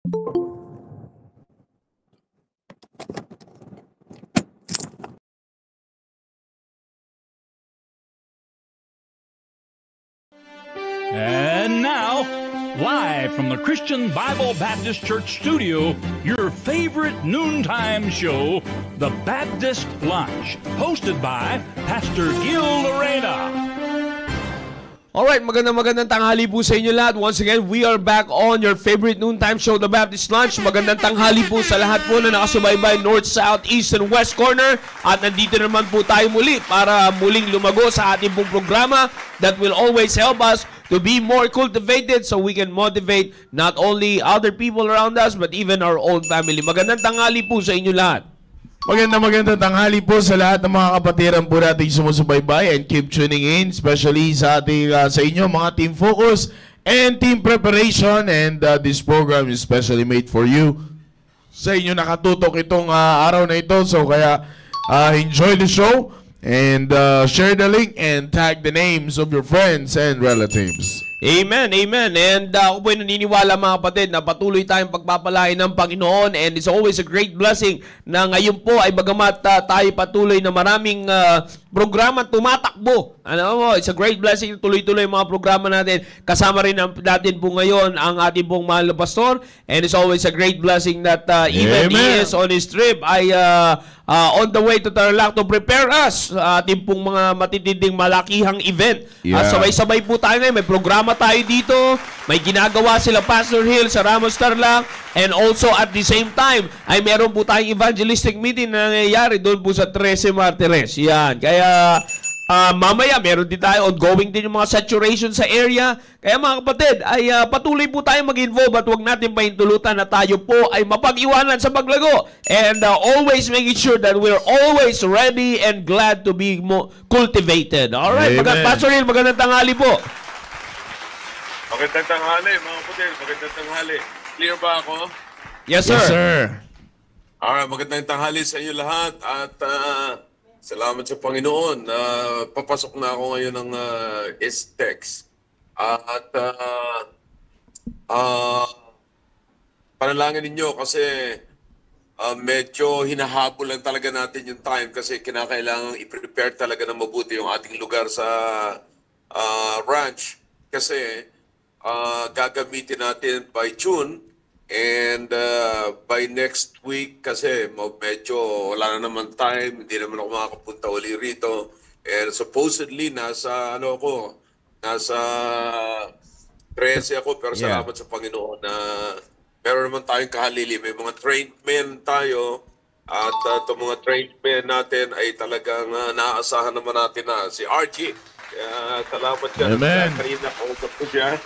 And now, live from the Christian Bible Baptist Church studio, your favorite noontime show, The Baptist Lunch, hosted by Pastor Gil Lorena. Alright, magandang tanghali po sa inyo lahat. Once again, we are back on your favorite noontime show, The Baptist Lunch. Magandang tanghali po sa lahat po na nakasubaybay North, South, East, and West Corner. At nandito naman po tayo muli para muling lumago sa ating pong programa that will always help us to be more cultivated so we can motivate not only other people around us but even our own family. Magandang tanghali po sa inyo lahat. Magandang tanghali po sa lahat ng mga kapatiran po natin sumusubaybay and keep tuning in, especially sa ating sa inyo mga Team Focus and Team Preparation, and this program is specially made for you. Sa inyo nakatutok itong araw na ito, so kaya enjoy the show and share the link and tag the names of your friends and relatives. Amen, amen. And ako po'y naniniwala mga kapatid na patuloy tayong pagpapalain ng Panginoon, and it's always a great blessing na ngayon po ay bagamat tayo patuloy na maraming programa tumatakbo. Ano mo, it's a great blessing na tuloy-tuloy mga programa natin. Kasama rin natin po ngayon ang ating pong mahal na pastor, and it's always a great blessing that even he is on his trip ay on the way to Tarlac to prepare us sa ating pong mga matitinding malakihang event. Sabay-sabay po tayo ngayon. May programa tayo dito. May ginagawa sila Pastor Hill sa Ramos Tarlac. And also at the same time, ay meron po tayong evangelistic meeting na nangyayari doon po sa 13 Martires. Yan. Kaya mamaya meron din tayo ongoing din yung mga saturation sa area. Kaya mga kapatid, ay patuloy po tayo mag-involve at huwag natin pahintulutan na tayo po ay mapag-iwanan sa paglago. And always making sure that we're always ready and glad to be cultivated. Alright, Pastor Hill, magandang tanghali po. Magandang tanghali mga kapatid, magandang tanghali. Clear ba ako? Yes, sir. Yes, sir. Alright, magandang tanghali sa inyo lahat at salamat sa Panginoon. Papasok na ako ngayon ng S-Tex. At panalangin ninyo kasi medyo hinahabol lang talaga natin yung time kasi kinakailangan i-prepare talaga na mabuti yung ating lugar sa ranch kasi gagamitin natin by June. And by next week, kasi medyo wala na naman time, hindi naman ako makakapunta uli rito. And supposedly, nasa 13 ako, pero salamat sa Panginoon na meron naman tayong kahalili. May mga trained men tayo, at itong mga trained men natin ay talagang naaasahan naman natin na si RG. Salamat dyan. Amen. Kanina kausap ko siya.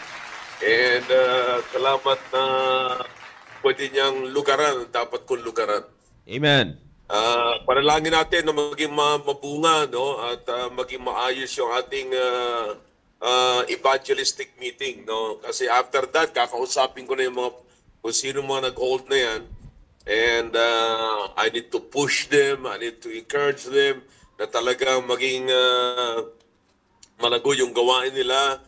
And salamat na pwede niyang lugaran, dapat kong lugaran. Amen. Panalangin natin na maging mabunga, no? At maging maayos yung ating evangelistic meeting. No? Kasi after that, kakausapin ko na yung mga kung sino mga nag-hold na yan. And I need to push them, I need to encourage them na talagang maging malago yung gawain nila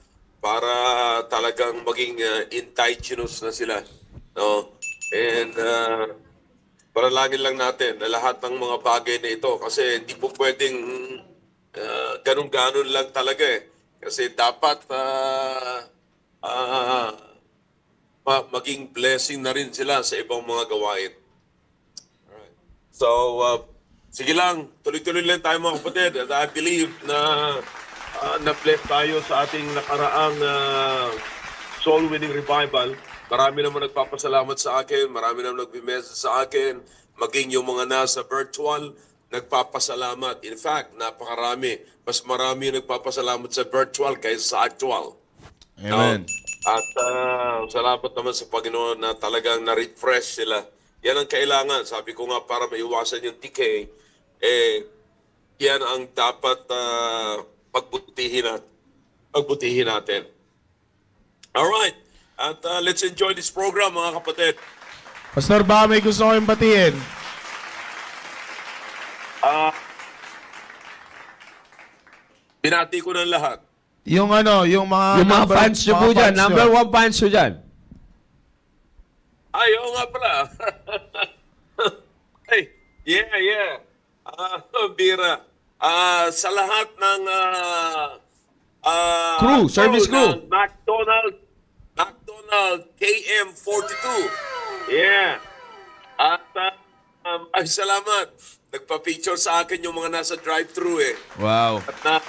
para talagang maging indigenous na sila. No? And panalangin lang natin na lahat ng mga bagay na ito kasi hindi po pwedeng ganun-ganun lang talaga eh. Kasi dapat maging blessing na rin sila sa ibang mga gawain. Alright. So, sige lang, tuloy-tuloy lang tayo mga kapatid. And I believe na na-bless tayo sa ating nakaraang soul-winning revival. Marami naman nagpapasalamat sa akin, marami naman nag-message sa akin, maging yung mga nasa virtual, nagpapasalamat. In fact, napakarami. Mas marami yung nagpapasalamat sa virtual kaysa sa actual. Amen. At salamat naman sa Panginoon na talagang na-refresh sila. Yan ang kailangan. Sabi ko nga para maiwasan yung decay, yan ang dapat pagbutihin natin. Alright. At let's enjoy this program mga kapatid. Pastor, baka may gusto kayong batiin? Binati ko ng lahat. Yung yung mga fans nyo po dyan, number 1 fans nyo dyan. Ay, oo nga pala. Hey, yeah. Bira. Sa lahat ng Service crew. ng McDonald KM42. Yeah. At ay, salamat. Nagpa-picture sa akin yung mga nasa drive-thru eh. Wow. At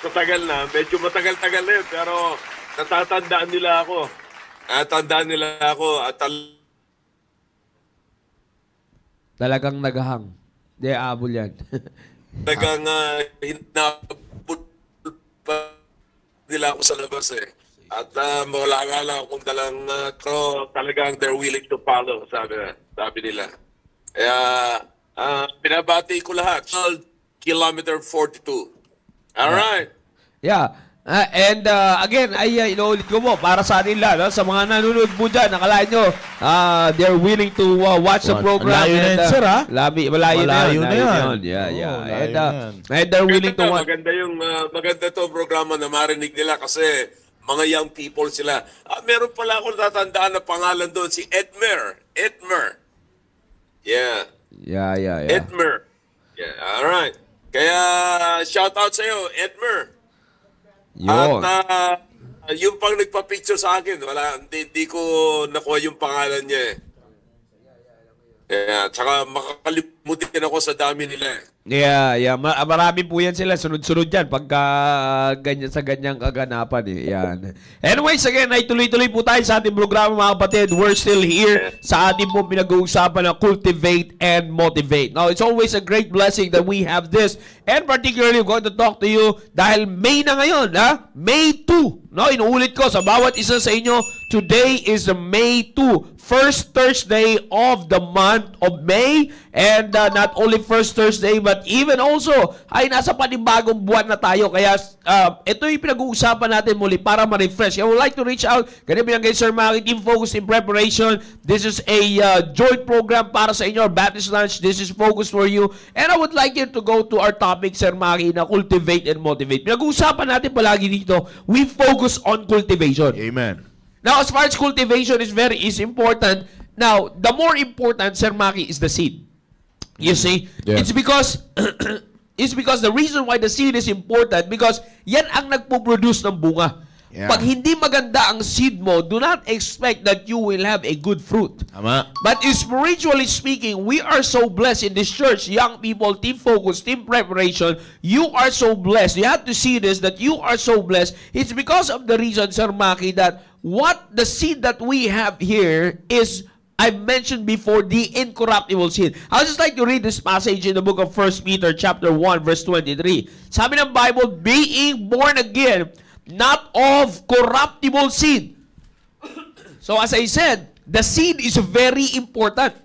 matagal na, medyo matagal-tagal na yun, pero natatandaan nila ako. At Talagang naghahang. Di, abol yan. talagang hinapot pa nila ako sa labas eh. At wala nga lang akong dalang talagang they're willing to follow, sabi nila. Kaya binabati ko lahat. Kilometer 42. Alright. Yeah. And again, ay inuulit ko po para sa nila, no? Sa mga nanonood po dyan, nakalain nyo, they're willing to watch the program. Malayo na yun, sir, ha? Malayo na yun. Yeah. And they're willing to watch. Maganda to programa na marinig nila kasi mga young people sila. Meron pala ako natatandaan na pangalan doon, si Edmer. Yeah. Edmer. Yeah, alright. Kaya shout out sa iyo, Edmer. Yun. At yung pang nagpa-picture sa akin, hindi ko nakuha yung pangalan niya eh. Yeah, tsaka makakalimutin ako sa dami nila eh. Yeah. Marami po yan sila. Sunod-sunod yan pagka ganyan sa ganyang kaganapan eh. Yan. Anyways, again, ay tuloy-tuloy po tayo sa ating programa mga kapatid. We're still here sa ating pong pinag-uusapan na Cultivate and Motivate. Now, it's always a great blessing that we have this. And particularly, I'm going to talk to you dahil May na ngayon, ha? May 2. No, inuulit ko sa bawat isa sa inyo, today is May 2. First Thursday of the month of May. And not only first Thursday, but even also, ay nasa panibagong buwan na tayo. Kaya ito yung pinag-uusapan natin muli para ma-refresh. I would like to reach out. Ganyan bilang kay Sir Maki, Team Focus in Preparation. This is a joint program para sa inyo, Baptist Lunch. This is Focus for you. And I would like you to go to our topic, Sir Maki, na Cultivate and Motivate. Pinag-uusapan natin palagi dito, we focus on cultivation. Amen. Now, as far as cultivation is important. Now, the more important, Sir Maki, is the seed. You see, it's because the reason why the seed is important because yan ang nagpo-produce ng bunga. Yeah. Pag hindi maganda ang seed mo, do not expect that you will have a good fruit. Tama. But spiritually speaking, we are so blessed in this church, young people, Team Focus, Team Preparation. You are so blessed. You have to see this, that you are so blessed. It's because of the reason, Sir Maki, that what the seed that we have here is, I mentioned before, the incorruptible seed. I would just like to read this passage in the book of 1 Peter chapter 1, verse 23. Sabi ng Bible, being born again, not of corruptible seed. So as I said, the seed is very important.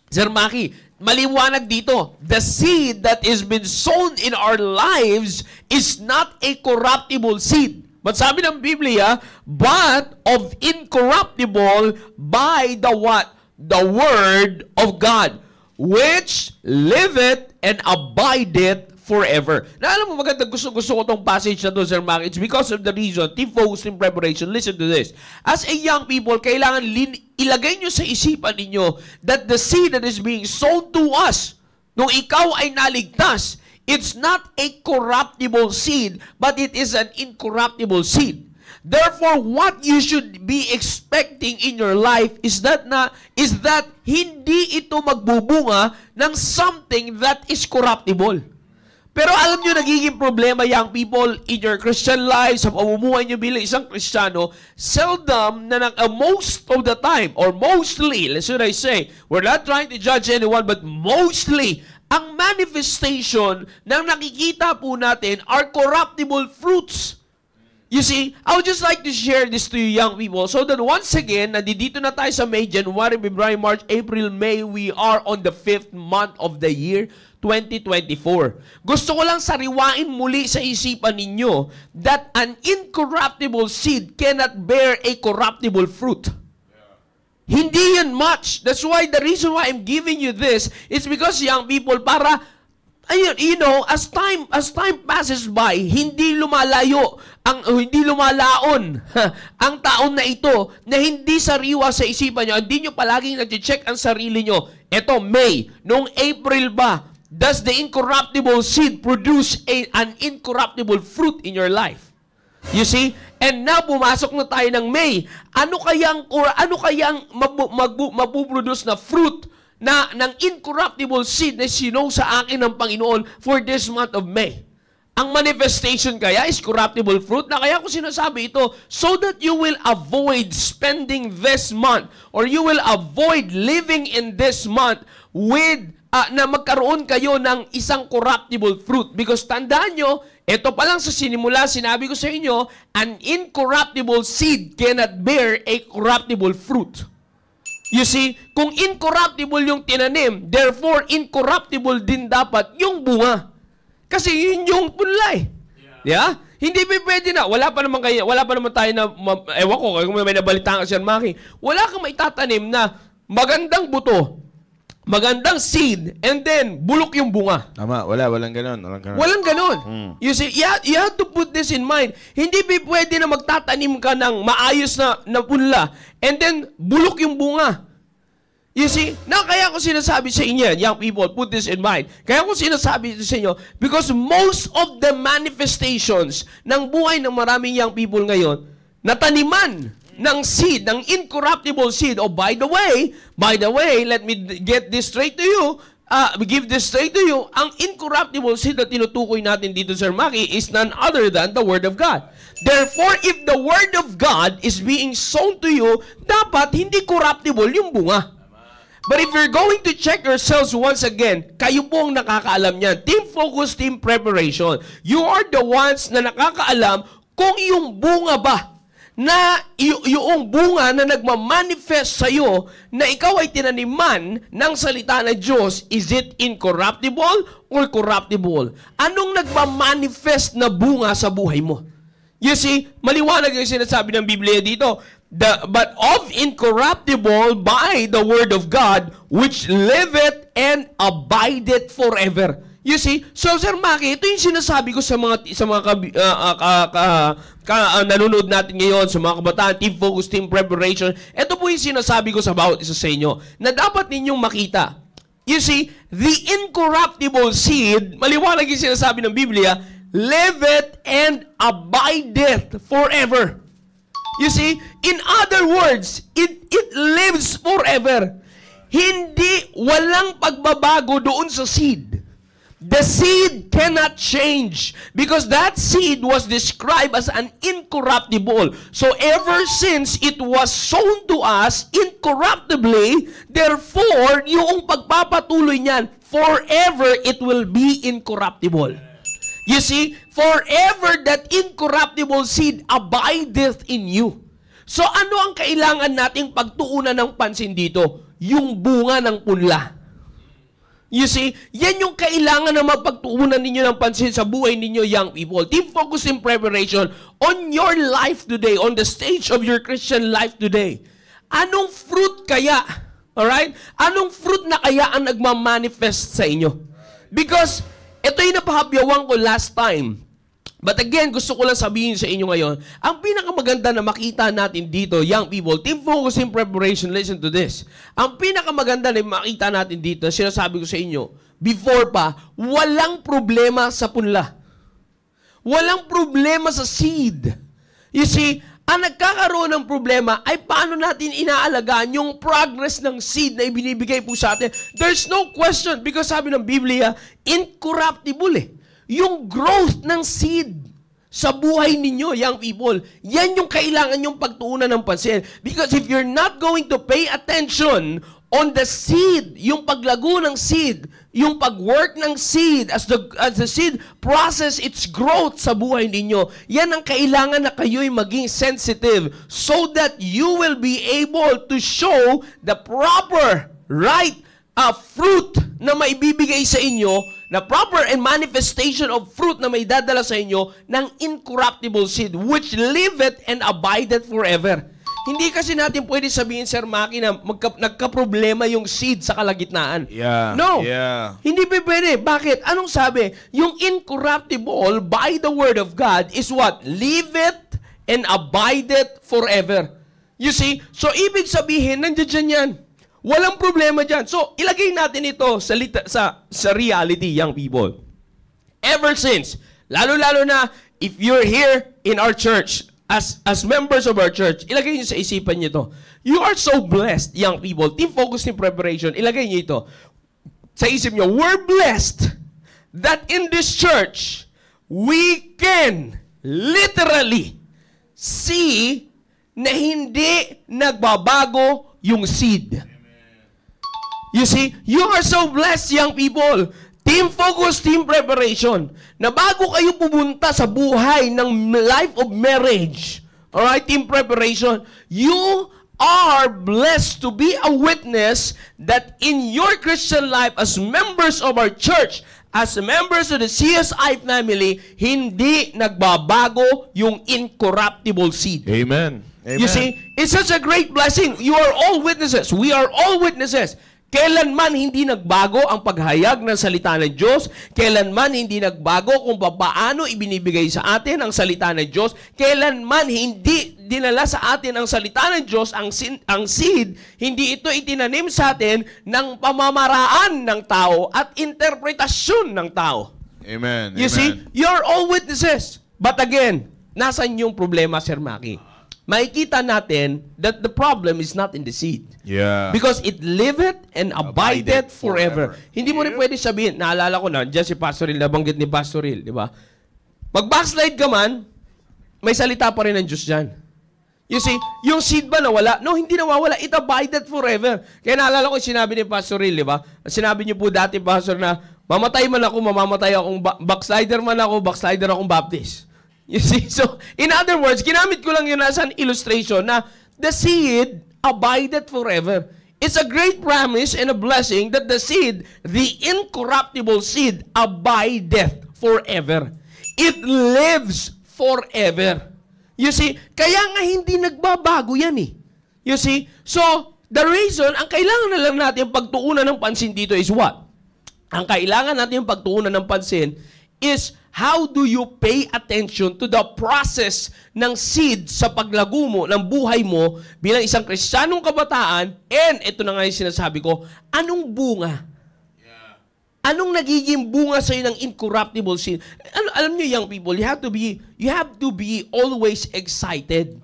Sir Maki, maliwanag dito, the seed that is been sown in our lives is not a corruptible seed. But sabi ng Biblia, but of incorruptible by the what? The Word of God, which liveth and abideth forever. Na alam mo, maganda, gusto ko itong passage na to, Sir Mac. It's because of the reason, Team Focus in Preparation. Listen to this. As a young people, kailangan ilagay nyo sa isipan ninyo that the seed that is being sown to us, nung ikaw ay naligtas, it's not a corruptible seed, but it is an incorruptible seed. Therefore, what you should be expecting in your life is that hindi ito magbubunga ng something that is corruptible. Pero alam nyo, nagiging problema, young people, in your Christian lives, sa pamumuhay nyo bilang isang Kristiyano, seldom na most of the time, or mostly, should I say, we're not trying to judge anyone, but mostly, ang manifestation ng nakikita po natin are corruptible fruits. You see, I would just like to share this to you young people so that once again, nandito na tayo sa May, January, February, March, April, May, we are on the 5th month of the year, 2024. Gusto ko lang sariwain muli sa isipan ninyo that an incorruptible seed cannot bear a corruptible fruit. Hindi yan much. That's why the reason why I'm giving you this is because young people, para ayun, as time passes by, hindi lumalaon ang taon na ito na hindi sariwa sa isipan nyo, hindi nyo palaging nag-check ang sarili nyo. Eto, May, noong April ba, does the incorruptible seed produce an incorruptible fruit in your life? You see? And now, pumasok na tayo ng May. Ano kayang mapuproduce na fruit ng incorruptible seed na sinow sa akin ng Panginoon for this month of May? Ang manifestation kaya is corruptible fruit. Na kaya ko sinasabi ito, so that you will avoid spending this month or you will avoid living in this month with na magkaroon kayo ng isang corruptible fruit. Because tandaan nyo, ito pa lang sa sinimula, sinabi ko sa inyo, an incorruptible seed cannot bear a corruptible fruit. You see, kung incorruptible yung tinanim, therefore incorruptible din dapat yung bunga. Kasi yun yung punlay. Yeah? Hindi pa pwede na. Wala pa naman tayo na, ewan ko, kung may nabalitaan ka siya, Maki, wala kang maitatanim na magandang buto, magandang seed, and then bulok yung bunga. Tama, walang ganon. Walang ganon. You see, you have to put this in mind. Hindi pa pwede na magtatanim ka ng maayos na punla, and then bulok yung bunga. You see, kaya ko sinasabi sa inyo, young people, put this in mind. Kaya ko sinasabi sa inyo, because most of the manifestations ng buhay ng maraming young people ngayon, nataniman ng seed, ng incorruptible seed. Oh, by the way, let me get this straight to you, give this straight to you, ang incorruptible seed na tinutukoy natin dito, Sir Maki, is none other than the Word of God. Therefore, if the Word of God is being sown to you, dapat hindi corruptible yung bunga. But if you're going to check yourselves once again, kayo po ang nakakaalam niyan. Team focus, team preparation. You are the ones na nakakaalam kung yung bunga ba, na yung bunga na nagmamanifest sa'yo na ikaw ay tinaniman ng salita ng Diyos, is it incorruptible or corruptible? Anong nagmamanifest na bunga sa buhay mo? You see, maliwanag yung sinasabi ng Biblia dito, but of incorruptible by the word of God, which liveth and abideth forever. You see, so Sir Maki, ito yung sinasabi ko sa mga nanonood natin ngayon, sa mga kabataan, team focus, team preparation. Ito po yung sinasabi ko sa bawat isa sa inyo, na dapat ninyong makita. You see, the incorruptible seed, maliwanag yung sinasabi ng Biblia, liveth and abideth forever. You see, in other words, it lives forever. Walang pagbabago doon sa seed. The seed cannot change because that seed was described as an incorruptible. So ever since it was sown to us incorruptibly, therefore, yung pagpapatuloy niyan, forever it will be incorruptible. You see, forever that incorruptible seed abideth in you. So ano ang kailangan nating pagtuunan ng pansin dito? Yung bunga ng punla. You see, yan yung kailangan na mapagtuunan ninyo ng pansin sa buhay ninyo, young people. Team focus in preparation on your life today, on the stage of your Christian life today. Anong fruit kaya? Alright? Anong fruit na kaya ang nagmamanifest sa inyo? Because ito yung napahabyawan ko last time. But again, gusto ko lang sabihin sa inyo ngayon, ang pinakamaganda na makita natin dito, young people, team focus in preparation, listen to this. Ang pinakamaganda na makita natin dito, sinasabi ko sa inyo, before pa, walang problema sa punla. Walang problema sa seed. You see, ang nagkakaroon ng problema ay paano natin inaalagaan yung progress ng seed na ibinibigay po sa atin. There's no question because sabi ng Biblia, incorruptible eh. Yung growth ng seed sa buhay ninyo, young people, yan yung kailangan yung pagtuunan ng pansin. Because if you're not going to pay attention on the seed, yung paglago ng seed, yung pag-work ng seed as the seed process its growth sa buhay ninyo, yan ang kailangan na kayo'y maging sensitive so that you will be able to show the proper, right, fruit na maibibigay sa inyo, na proper and manifestation of fruit na may dadala sa inyo ng incorruptible seed, which liveth and abideth forever. Hindi kasi natin pwede sabihin, Sir Maki, na nagka-problema yung seed sa kalagitnaan. Yeah. No. Yeah. Hindi pwede. Bakit? Anong sabi? Yung incorruptible by the word of God is what? Liveth and abideth forever. You see? So, ibig sabihin, nandiyan yan. Walang problema dyan. So, ilagay natin ito sa reality, young people. Ever since, lalo-lalo na, if you're here in our church, as members of our church, ilagay niyo sa isipan niyo ito. You are so blessed, young people. Team Focus, Team Preparation, ilagay niyo ito. Sa isip niyo, we're blessed that in this church, we can literally see na hindi nagbabago yung seed. You see, you are so blessed, young people. Team Focus, Team Preparation, na bago kayo pumunta sa buhay ng life of marriage, alright, Team Preparation, you are blessed to be a witness that in your Christian life as members of our church, as members of the CSI family, hindi nagbabago yung incorruptible seed. Amen. Amen. You see, it's such a great blessing. You are all witnesses. We are all witnesses. Kailanman hindi nagbago ang paghayag ng salita ng Diyos. Kailanman hindi nagbago kung paano ibinibigay sa atin ang salita ng Diyos. Kailanman hindi dinala sa atin ang salita ng Diyos, ang seed, hindi ito itinanim sa atin ng pamamaraan ng tao at interpretasyon ng tao. Amen. You see, you're all witnesses. But again, nasan yung problema, Sir Maki? Makikita natin that the problem is not in the seed. Yeah. Because it liveth and abideth forever. Hindi mo rin pwede sabihin, naalala ko na, dyan si Pastor Hill, nabanggit ni Pastor Hill, di ba? Pag-backslide ka man, may salita pa rin ng Diyos dyan. You see, yung seed ba nawala? No, hindi nawawala. It abideth forever. Kaya naalala ko yung sinabi ni Pastor Hill, di ba? Sinabi niyo po dati, Pastor, na mamatay man ako, mamamatay akong backslider man ako, backslider akong Baptist. You see? So, in other words, ginamit ko lang yun as an illustration na the seed abideth forever. It's a great promise and a blessing that the seed, the incorruptible seed, abideth forever. It lives forever. You see? Kaya nga hindi nagbabago yan eh. You see? So, the reason, ang kailangan na lang natin pagtuunan ng pansin dito is what? Ang kailangan natin pagtuunan ng pansin is how do you pay attention to the process ng seed sa paglago mo, ng buhay mo bilang isang Kristiyanong kabataan, and ito na nga yung sinasabi ko, anong bunga? Anong nagiging bunga sa ng incorruptible seed? Alam niyo, young people, you have to be always excited.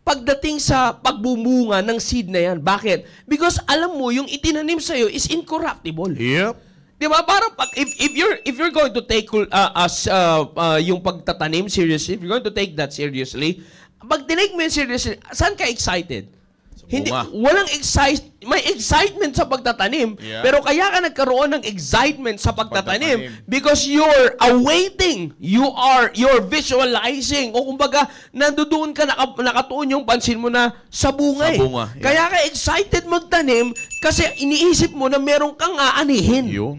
Pagdating sa pagbumunga ng seed na yan. Bakit? Because alam mo, yung itinanim sa'yo is incorruptible. Yep. Di ba? Parang if you're going to take yung pagtatanim seriously, if you're going to take that seriously, pag tinake mo yun seriously, saan ka excited? Hindi, may excitement sa pagtatanim, pero kaya ka nagkaroon ng excitement sa pagtatanim because you're awaiting, you're visualizing, o kumbaga, nandoon ka, nakatuon yung pansin mo na sa bunga. Kaya ka excited magtanim kasi iniisip mo na meron kang aanihin. Yun.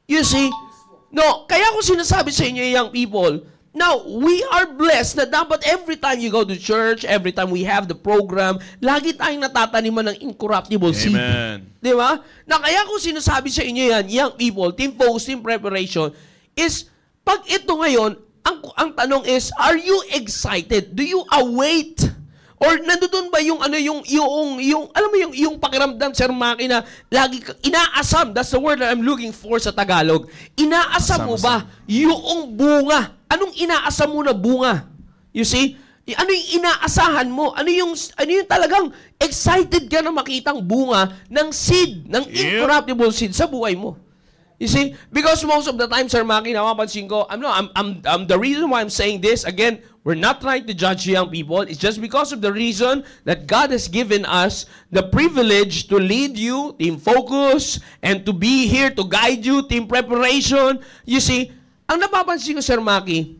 You see? No, kaya ko sinasabi sa inyo, young people, now, we are blessed na dapat every time you go to church, every time we have the program, lagi tayong natataniman ng incorruptible seed. Amen. Di ba? Na kaya ko sinasabi sa inyo yan, young people, Team Focus, Team Preparation, is, pag ito ngayon, ang tanong is, are you excited? Do you await? Or nandoon ba yung alam mo yung pakiramdam, Sir Maki, na lagi inaasam, that's the word that I'm looking for sa Tagalog. Inaasam mo ba yung bunga? Anong inaasam mo na bunga? You see? Ano yung inaasahan mo? Ano yung talagang excited ka na makitang bunga ng seed, ng incorruptible seed sa buhay mo? You see? Because most of the time, Sir Maki, napapansin ko, the reason why I'm saying this, again, we're not trying to judge young people. It's just because of the reason that God has given us the privilege to lead you, Team Focus, and to be here to guide you, Team Preparation. You see, ang napapansin ko, Sir Maki,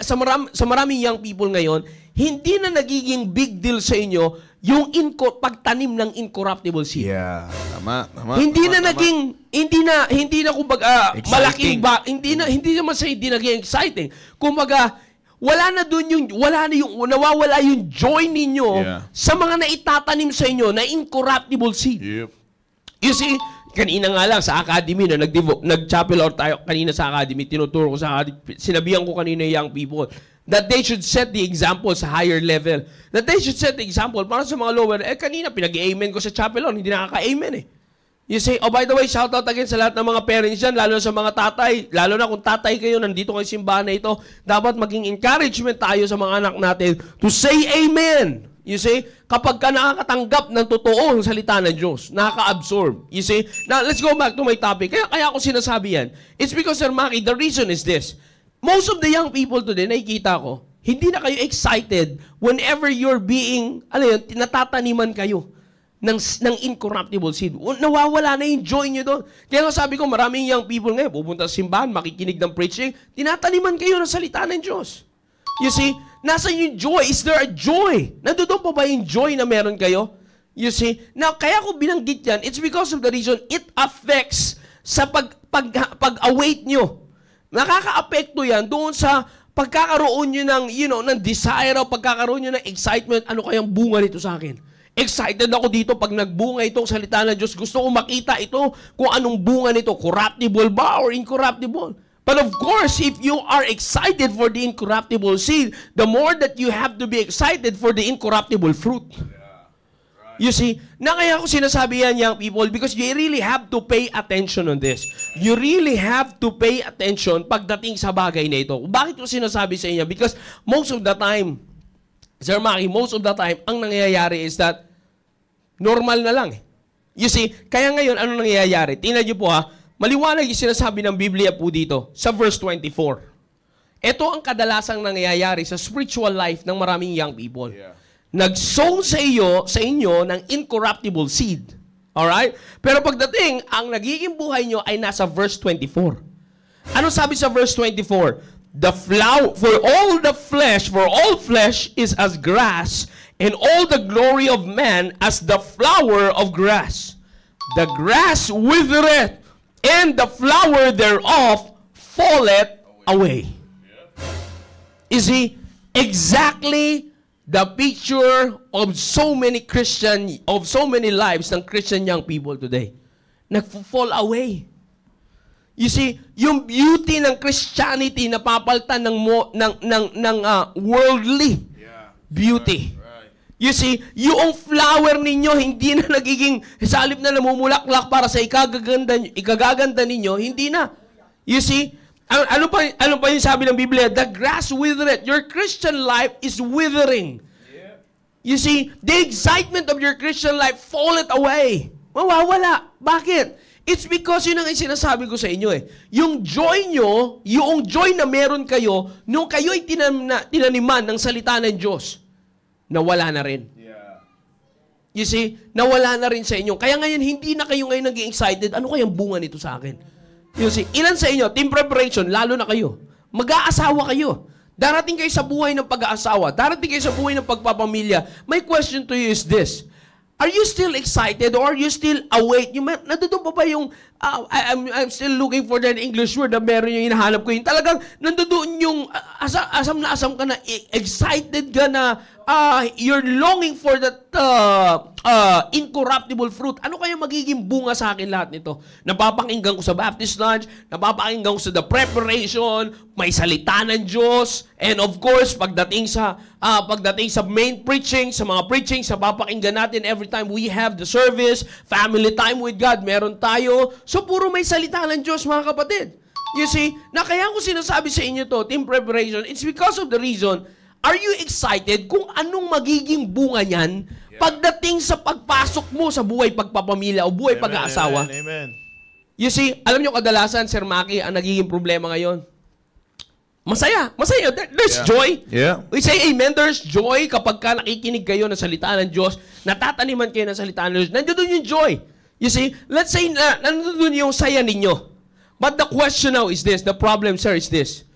sa maraming young people ngayon, hindi na nagiging big deal sa inyo yung pagtanim ng incorruptible seed. Yeah, tama. Hindi na kumbaga malaking hindi naman sa hindi naging exciting. Kumbaga, wala na nawawala yung joy ninyo sa mga naitatanim sa inyo na incorruptible seed. Yep. You see, kanina nga lang sa academy, na nag-chapel or tayo kanina sa academy, tinuturo ko sa academy, sinabihan ko kanina yung young people that they should set the example sa higher level. That they should set the example para sa mga lower. Kanina, pinag-amen ko sa chapel or hindi nakaka-amen You say, oh by the way, shout out again sa lahat ng mga parents dyan, lalo na sa mga tatay, lalo na kung tatay kayo, nandito kayo simbahan na ito, dapat maging encouragement tayo sa mga anak natin to say amen. You see, kapag ka nakakatanggap ng totoo ng salita ng Diyos, nakaka-absorb. You see, now let's go back to my topic. Kaya ako sinasabi yan. It's because, Sir Maki, the reason is this. Most of the young people today, nakikita ko, hindi na kayo excited whenever you're being, natataniman kayo ng incorruptible seed. Nawawala na yung joy nyo doon. Kaya nga sabi ko, maraming young people ngayon, pupunta sa simbahan, makikinig ng preaching, tinataniman kayo ng salita ng Diyos. You see, nasa yung joy? Is there a joy? Nandoon pa ba yung joy na meron kayo? You see? Now, kaya ko binanggit yan, it's because of the reason it affects sa pag-await nyo. Nakaka-apekto yan doon sa pagkakaroon nyo ng, ng desire o pagkakaroon nyo ng excitement, ano kayang bunga nito sa akin? Excited ako dito pag nagbunga itong salita ng Diyos. Gusto ko makita ito kung anong bunga nito. Corruptible ba or incorruptible? But of course, if you are excited for the incorruptible seed, the more that you have to be excited for the incorruptible fruit. You see, na kaya ako sinasabi yan, young people, because you really have to pay attention on this. You really have to pay attention pagdating sa bagay na ito. Bakit ko sinasabi sa inyo? Because most of the time, Sir Maki, most of the time, ang nangyayari is that normal na lang. You see, kaya ngayon, ano nangyayari? Tingnan niyo po maliwanag yung sinasabi ng Biblia po dito sa verse 24. Ito ang kadalasang nangyayari sa spiritual life ng maraming young people. Yeah. Nag-sow sa inyo ng incorruptible seed. Alright? Pero pagdating, ang nagiging buhay nyo ay nasa verse 24. Ano sabi sa verse 24? The flower, for all flesh is as grass, and all the glory of man as the flower of grass. The grass withereth, and the flower thereof falleth away. Is he exactly the picture of so many lives ng Christian young people today? Nag-fall away. You see, yung beauty ng Christianity napapalitan ng worldly beauty. Right. You see, yung flower ninyo hindi na nagiging sa halip na namumulaklak para sa ikagaganda ninyo, hindi na. You see, ano pa yung sabi ng Biblia? The grass withereth. Your Christian life is withering. Yeah. You see, the excitement of your Christian life falleth away. Mawawala. Bakit? It's because yun ang sinasabi ko sa inyo Yung joy nyo, yung joy na meron kayo, nung kayo'y tinaniman ng salita ng Diyos, nawala na rin. Yeah. You see, nawala na rin sa inyo. Kaya ngayon, hindi na kayo ngayon naging excited. Ano kayang bunga nito sa akin? You see, ilan sa inyo, team preparation, lalo na kayo. Mag-aasawa kayo. Darating kayo sa buhay ng pag-aasawa. Darating kayo sa buhay ng pagpapamilya. My question to you is this. Are you still excited or are you still awake? Nandoon pa ba yung, I'm still looking for that English word na meron yung hinahanap ko. Yung talagang nandoon yung asam na asam ka na, excited ka na, you're longing for that incorruptible fruit. Ano kaya magiging bunga sa akin lahat nito? Napapakinggan ko sa Baptist Lunch, napapakinggan ko sa The Preparation, may salita ng Diyos, and of course, pagdating sa main preaching, sa mga preaching, sa papakinggan natin every time we have the service, family time with God, meron tayo. So, puro may salita ng Diyos, mga kapatid. You see, na kaya ko sinasabi sa inyo to, team preparation, it's because of the reason, are you excited kung anong magiging bunga niyan pagdating sa pagpasok mo sa buhay pagpapamilya o buhay pag-aasawa? Amen. You see, alam nyo kadalasan, Sir Maki, ang nagiging problema ngayon, masaya. There's joy. Yeah. We say amen, there's joy kapag ka nakikinig kayo ng salita ng Diyos, natataniman kayo ng salita ng Diyos, nandoon yung joy. You see, let's say na nandoon yung saya ninyo. But the question now is this, the problem, sir, is this.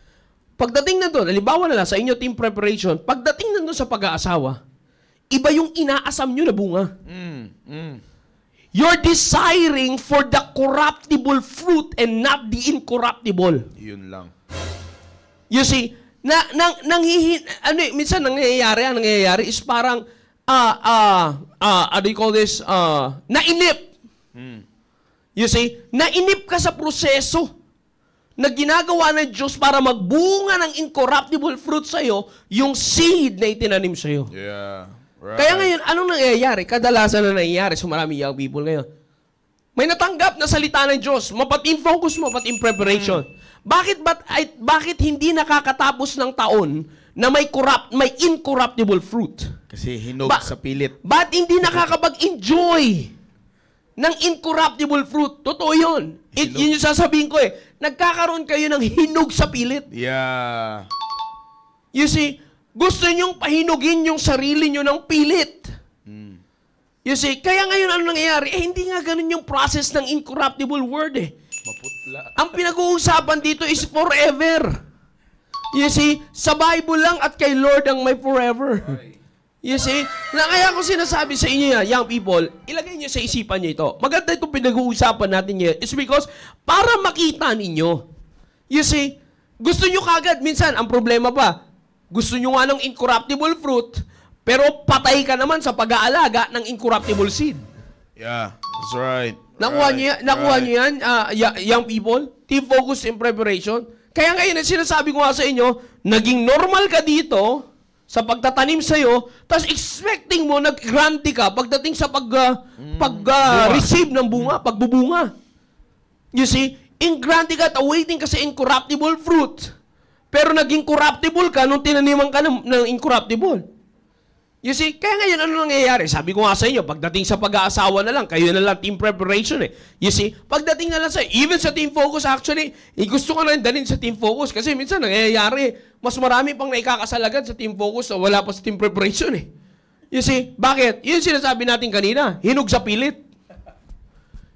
Pagdating na doon, halimbawa na lang sa inyo team preparation, pagdating na doon sa pag-aasawa, iba yung inaasam nyo na bunga. You're desiring for the corruptible fruit and not the incorruptible. Yun lang. You see, Minsan ang nangyayari is parang, how do you call this? Nainip. You see, nainip ka sa proseso na ginagawa ng Diyos para magbunga ng incorruptible fruit sa'yo, yung seed na itinanim sa'yo. Yeah. Right. Kaya ngayon, anong nangyayari? Kadalasan na nangyayari sa maraming young people ngayon. May natanggap na salita ng Diyos, mapating focus, mapating preparation. Bakit hindi nakakatapos ng taon na may incorruptible fruit? Kasi hinog sa pilit. Ba't hindi nakakapag-enjoy ng incorruptible fruit? Totoo yun. Yun yung sasabihin ko eh. Nagkakaroon kayo ng hinog sa pilit. Yeah. You see, gusto nyong pahinugin yung sarili nyo ng pilit. You see, kaya ngayon ano nangyayari? Hindi nga ganun yung process ng incorruptible word eh. Maputla. Ang pinag-uusapan dito is forever. You see, sa Bible lang at kay Lord ang may forever. You see, na kaya ko sinasabi sa inyo yan, young people, ilagay niyo sa isipan niyo ito. Maganda itong pinag-uusapan natin ngayon is because para makita ninyo. You see, gusto nyo kagad, minsan, ang problema pa, gusto nyo nga ng incorruptible fruit, pero patay ka naman sa pag-aalaga ng incorruptible seed. Yeah, that's right. Nakuha nyo yan, young people? Team focus in preparation. Kaya ngayon, sinasabi ko nga sa inyo, naging normal ka dito, sa pagtatanim sa'yo, tapos expecting mo, nag-grante ka pagdating sa receive ng bunga, pagbubunga. You see, in-grante ka at awaiting ka sa incorruptible fruit. Pero naging corruptible ka nung tinaniman ka ng incorruptible. You see, kaya ngayon ano nangyayari? Sabi ko nga sa inyo, pagdating sa pag-aasawa na lang, kayo na lang team preparation eh. You see, pagdating na lang sa, even sa team focus actually, gusto ko na rin dalhin sa team focus kasi minsan nangyayari, mas marami pang naikakasalagad sa team focus na wala pa sa team preparation eh. You see, bakit? Yun sinasabi natin kanina, hinog sa pilit.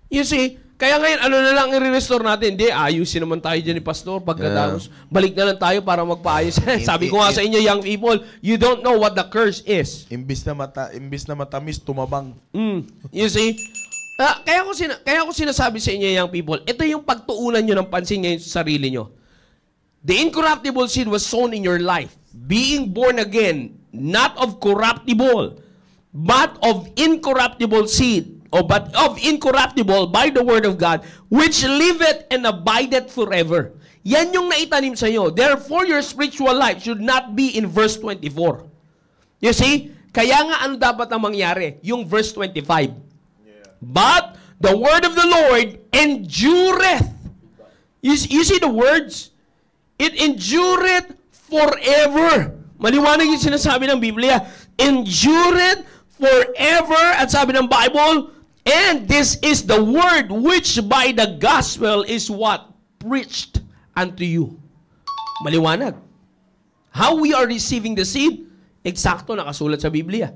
You see, kaya ngayon, ano na lang i-restore natin? Hindi, ayusin naman tayo dyan ni Pastor. Pagkatapos, balik na lang tayo para magpaayos. Sabi ko nga sa inyo, young people, you don't know what the curse is. Imbis na matamis, tumabang. You see? Kaya ko sinasabi sa inyo, young people, ito yung pagtuunan nyo ng pansin ngayon sa sarili nyo. The incorruptible seed was sown in your life, being born again, not of corruptible, but of incorruptible seed, but of incorruptible by the word of God, which liveth and abideth forever. Yan yung naitanim sa iyo. Therefore, your spiritual life should not be in verse 24. You see? Kaya nga ano dapat ang mangyari? Yung verse 25. But the word of the Lord endureth. You see the words? It endureth forever. Maliwanag yung sinasabi ng Biblia. Endureth forever. At sabi ng Bible, and this is the word which by the gospel is what? Preached unto you. Maliwanag. How we are receiving the seed, eksakto nakasulat sa Biblia.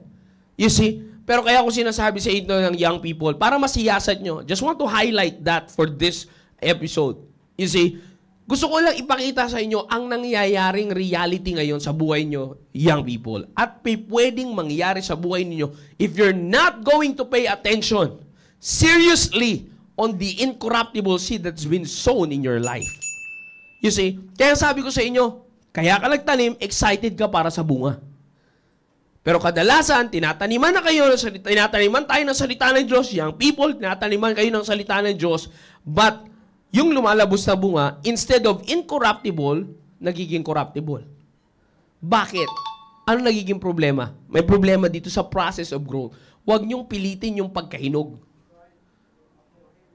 You see? Pero kaya ko sinasabi sa inyo ng young people, para masiyasat nyo, just want to highlight that for this episode. You see, gusto ko lang ipakita sa inyo ang nangyayaring reality ngayon sa buhay nyo, young people. At pwedeng mangyari sa buhay ninyo if you're not going to pay attention seriously on the incorruptible seed that's been sown in your life. You see, kaya sabi ko sa inyo, kaya ka nagtanim, excited ka para sa bunga. Pero kadalasan, tinataniman tayo ng salita ng Diyos, young people, tinataniman kayo ng salita ng Diyos, but yung lumalabos na bunga, instead of incorruptible, nagiging corruptible. Bakit? Ano nagiging problema? May problema dito sa process of growth. Huwag niyong pilitin yung pagkahinog.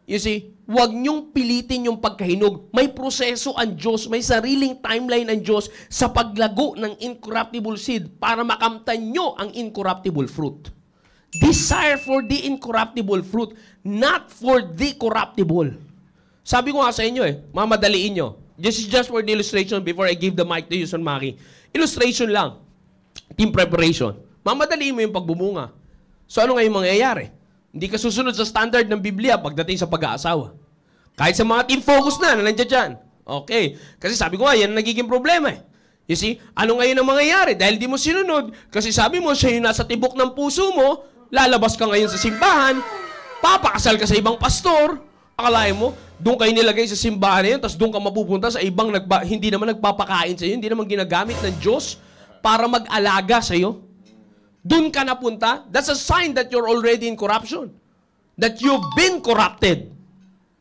You see, huwag niyong pilitin yung pagkahinog. May proseso ang Diyos, may sariling timeline ang Diyos sa paglago ng incorruptible seed para makamtan nyo ang incorruptible fruit. Desire for the incorruptible fruit, not for the corruptible. Sabi ko nga sa inyo mamadaliin nyo. This is just for the illustration before I give the mic to you, Son Maki. Illustration lang. Team preparation. Mamadaliin mo yung pagbumunga. So ano ngayon mangyayari? Hindi ka susunod sa standard ng Biblia pagdating sa pag-aasawa. Kahit sa mga team focus na nandiyan dyan. Okay. Kasi sabi ko nga, yan ang nagiging problema eh. You see, ano ngayon ang mangyayari? Dahil di mo sinunod, kasi sabi mo, siya yung nasa tibok ng puso mo, lalabas ka ngayon sa simbahan, papakasal ka sa ibang pastor, akalain mo, Doon kayo nilagay sa simbahan na yun, tapos doon ka mapupunta sa ibang hindi naman nagpapakain sa iyo, hindi naman ginagamit ng Diyos para mag-alaga sa iyo. Doon ka napunta, that's a sign that you're already in corruption. That you've been corrupted.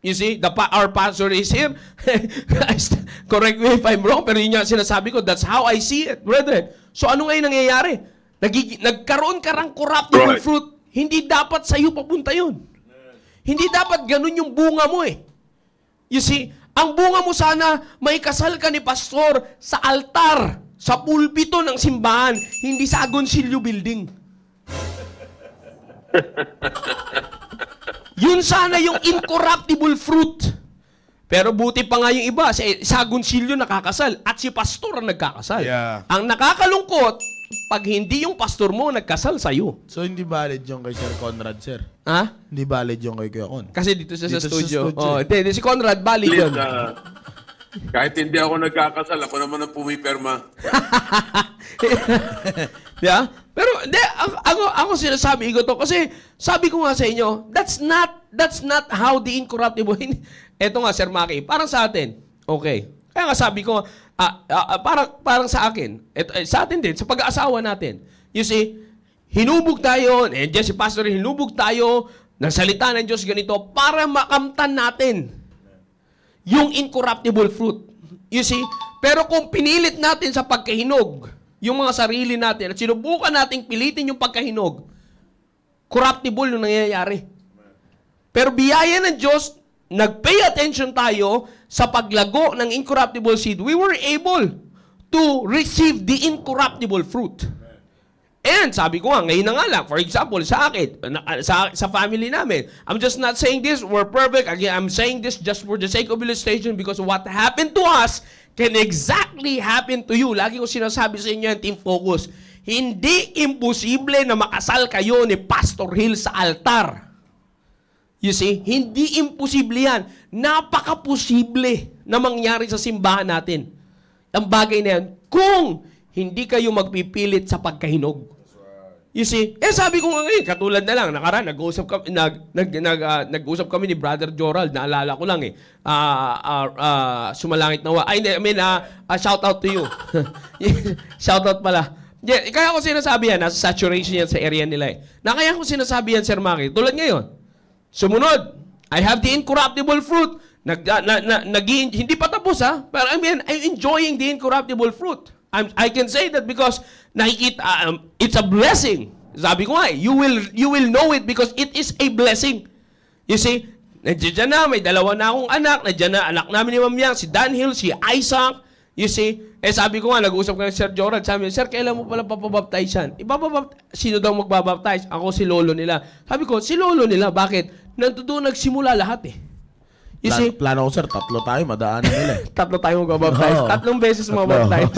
You see, our pastor is here. Correct me if I'm wrong, pero yun nga sinasabi ko, that's how I see it, brethren. So ano ngayon nangyayari? Nagkaroon ka ng corruptible fruit, hindi dapat sa iyo papunta yun. Hindi dapat ganun yung bunga mo eh. You see, ang bunga mo sana, may kasal ka ni pastor sa altar, sa pulpito ng simbahan, hindi sa Agoncillo building. Yun sana yung incorruptible fruit. Pero buti pa nga yung iba, sa Agoncillo nakakasal at si pastor ang nagkakasal. Yeah. Ang nakakalungkot, pag hindi yung pastor mo nagkasal sa'yo. So, hindi valid yung kay Sir Conrad, sir? Ha? Hindi valid yung kay Kuya Con? Kasi dito sa studio. Sa studio. Hindi, si Conrad, valid Please, yun. kahit hindi ako nagkakasal, ako naman ang pumipirma. Yeah? Pero hindi, ako sinasabi ko to kasi sabi ko nga sa inyo, that's not how the incorruptible. Eto nga, Sir Maki, parang sa atin. Okay. Kaya nga sabi ko, parang sa akin, sa atin din, sa pag-aasawa natin. You see, hinubog tayo, and si Pastor, hinubog tayo ng salita ng Diyos ganito para makamtan natin yung incorruptible fruit. You see, pero kung pinilit natin sa pagkahinog, yung mga sarili natin, at sinubukan nating pilitin yung pagkahinog, corruptible yung nangyayari. Pero biyaya ng Diyos, nag-pay attention tayo sa paglago ng incorruptible seed, we were able to receive the incorruptible fruit. And sabi ko nga, ngayon na nga lang, for example, sa akin, sa family namin, I'm just not saying this, we're perfect. Again, I'm saying this just for the sake of illustration because what happened to us can exactly happen to you. Lagi ko sinasabi sa inyo yung Team Focus, hindi imposible na makasal kayo ni Pastor Hill sa altar. You see, hindi imposible yan. Napaka-posible na mangyari sa simbahan natin. Ang bagay na yan, kung hindi kayo magpipilit sa pagkahinog. You see, sabi ko nga ngayon, katulad na lang, nakaraan, nag-usap kami ni Brother Jorald, naalala ko lang sumalangit na shout out to you. Shout out pala. Yeah, kaya ko sinasabi yan, nasa saturation yan sa area nila eh. Kaya ko sinasabi yan, Sir Maki, tulad ngayon, sumunod, I have the incorruptible fruit. Hindi pa tapos ha, pero I'm enjoying the incorruptible fruit. I can say that because nakikita, it's a blessing. Sabi ko nga, you will know it because it is a blessing. You see, nandiyan na, may dalawa na akong anak, nandiyan na anak namin ni Ma'am Yang, si Daniel, si Isaac. You see, sabi ko nga, nag-uusap ko ng Sir Jorad, sabi niya, Sir, kailan mo pala papabaptize yan? Sino daw magbabaptize? Ako, si lolo nila. Sabi ko, si lolo nila, bakit? Nandoon nagsimula lahat eh. You see, plano ko, sir, 3 tayo, madaanan nila. 3 tayo magbabaptize. 3 beses magbabaptize.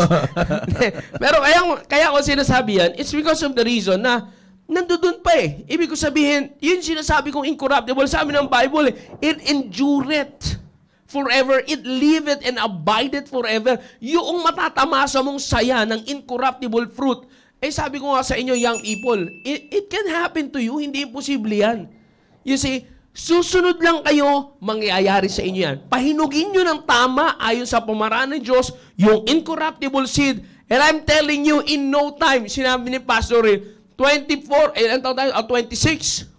Pero kaya ko sinasabi yan, it's because of the reason na nandoon pa eh. Ibig ko sabihin, yun sinasabi kong incorruptible sa amin ng Bible eh. It endureth forever. It liveth and abideth forever. Yung matatamasa mong saya ng incorruptible fruit, sabi ko nga sa inyo, young people, it can happen to you. Hindi imposible yan. You see, susunod lang kayo, mangyayari sa inyo yan. Pahinugin nyo ng tama ayon sa pamaraan ng Diyos, yung incorruptible seed. And I'm telling you, in no time, sinabi ni Pastor, 24, ilan taon tayo? 26.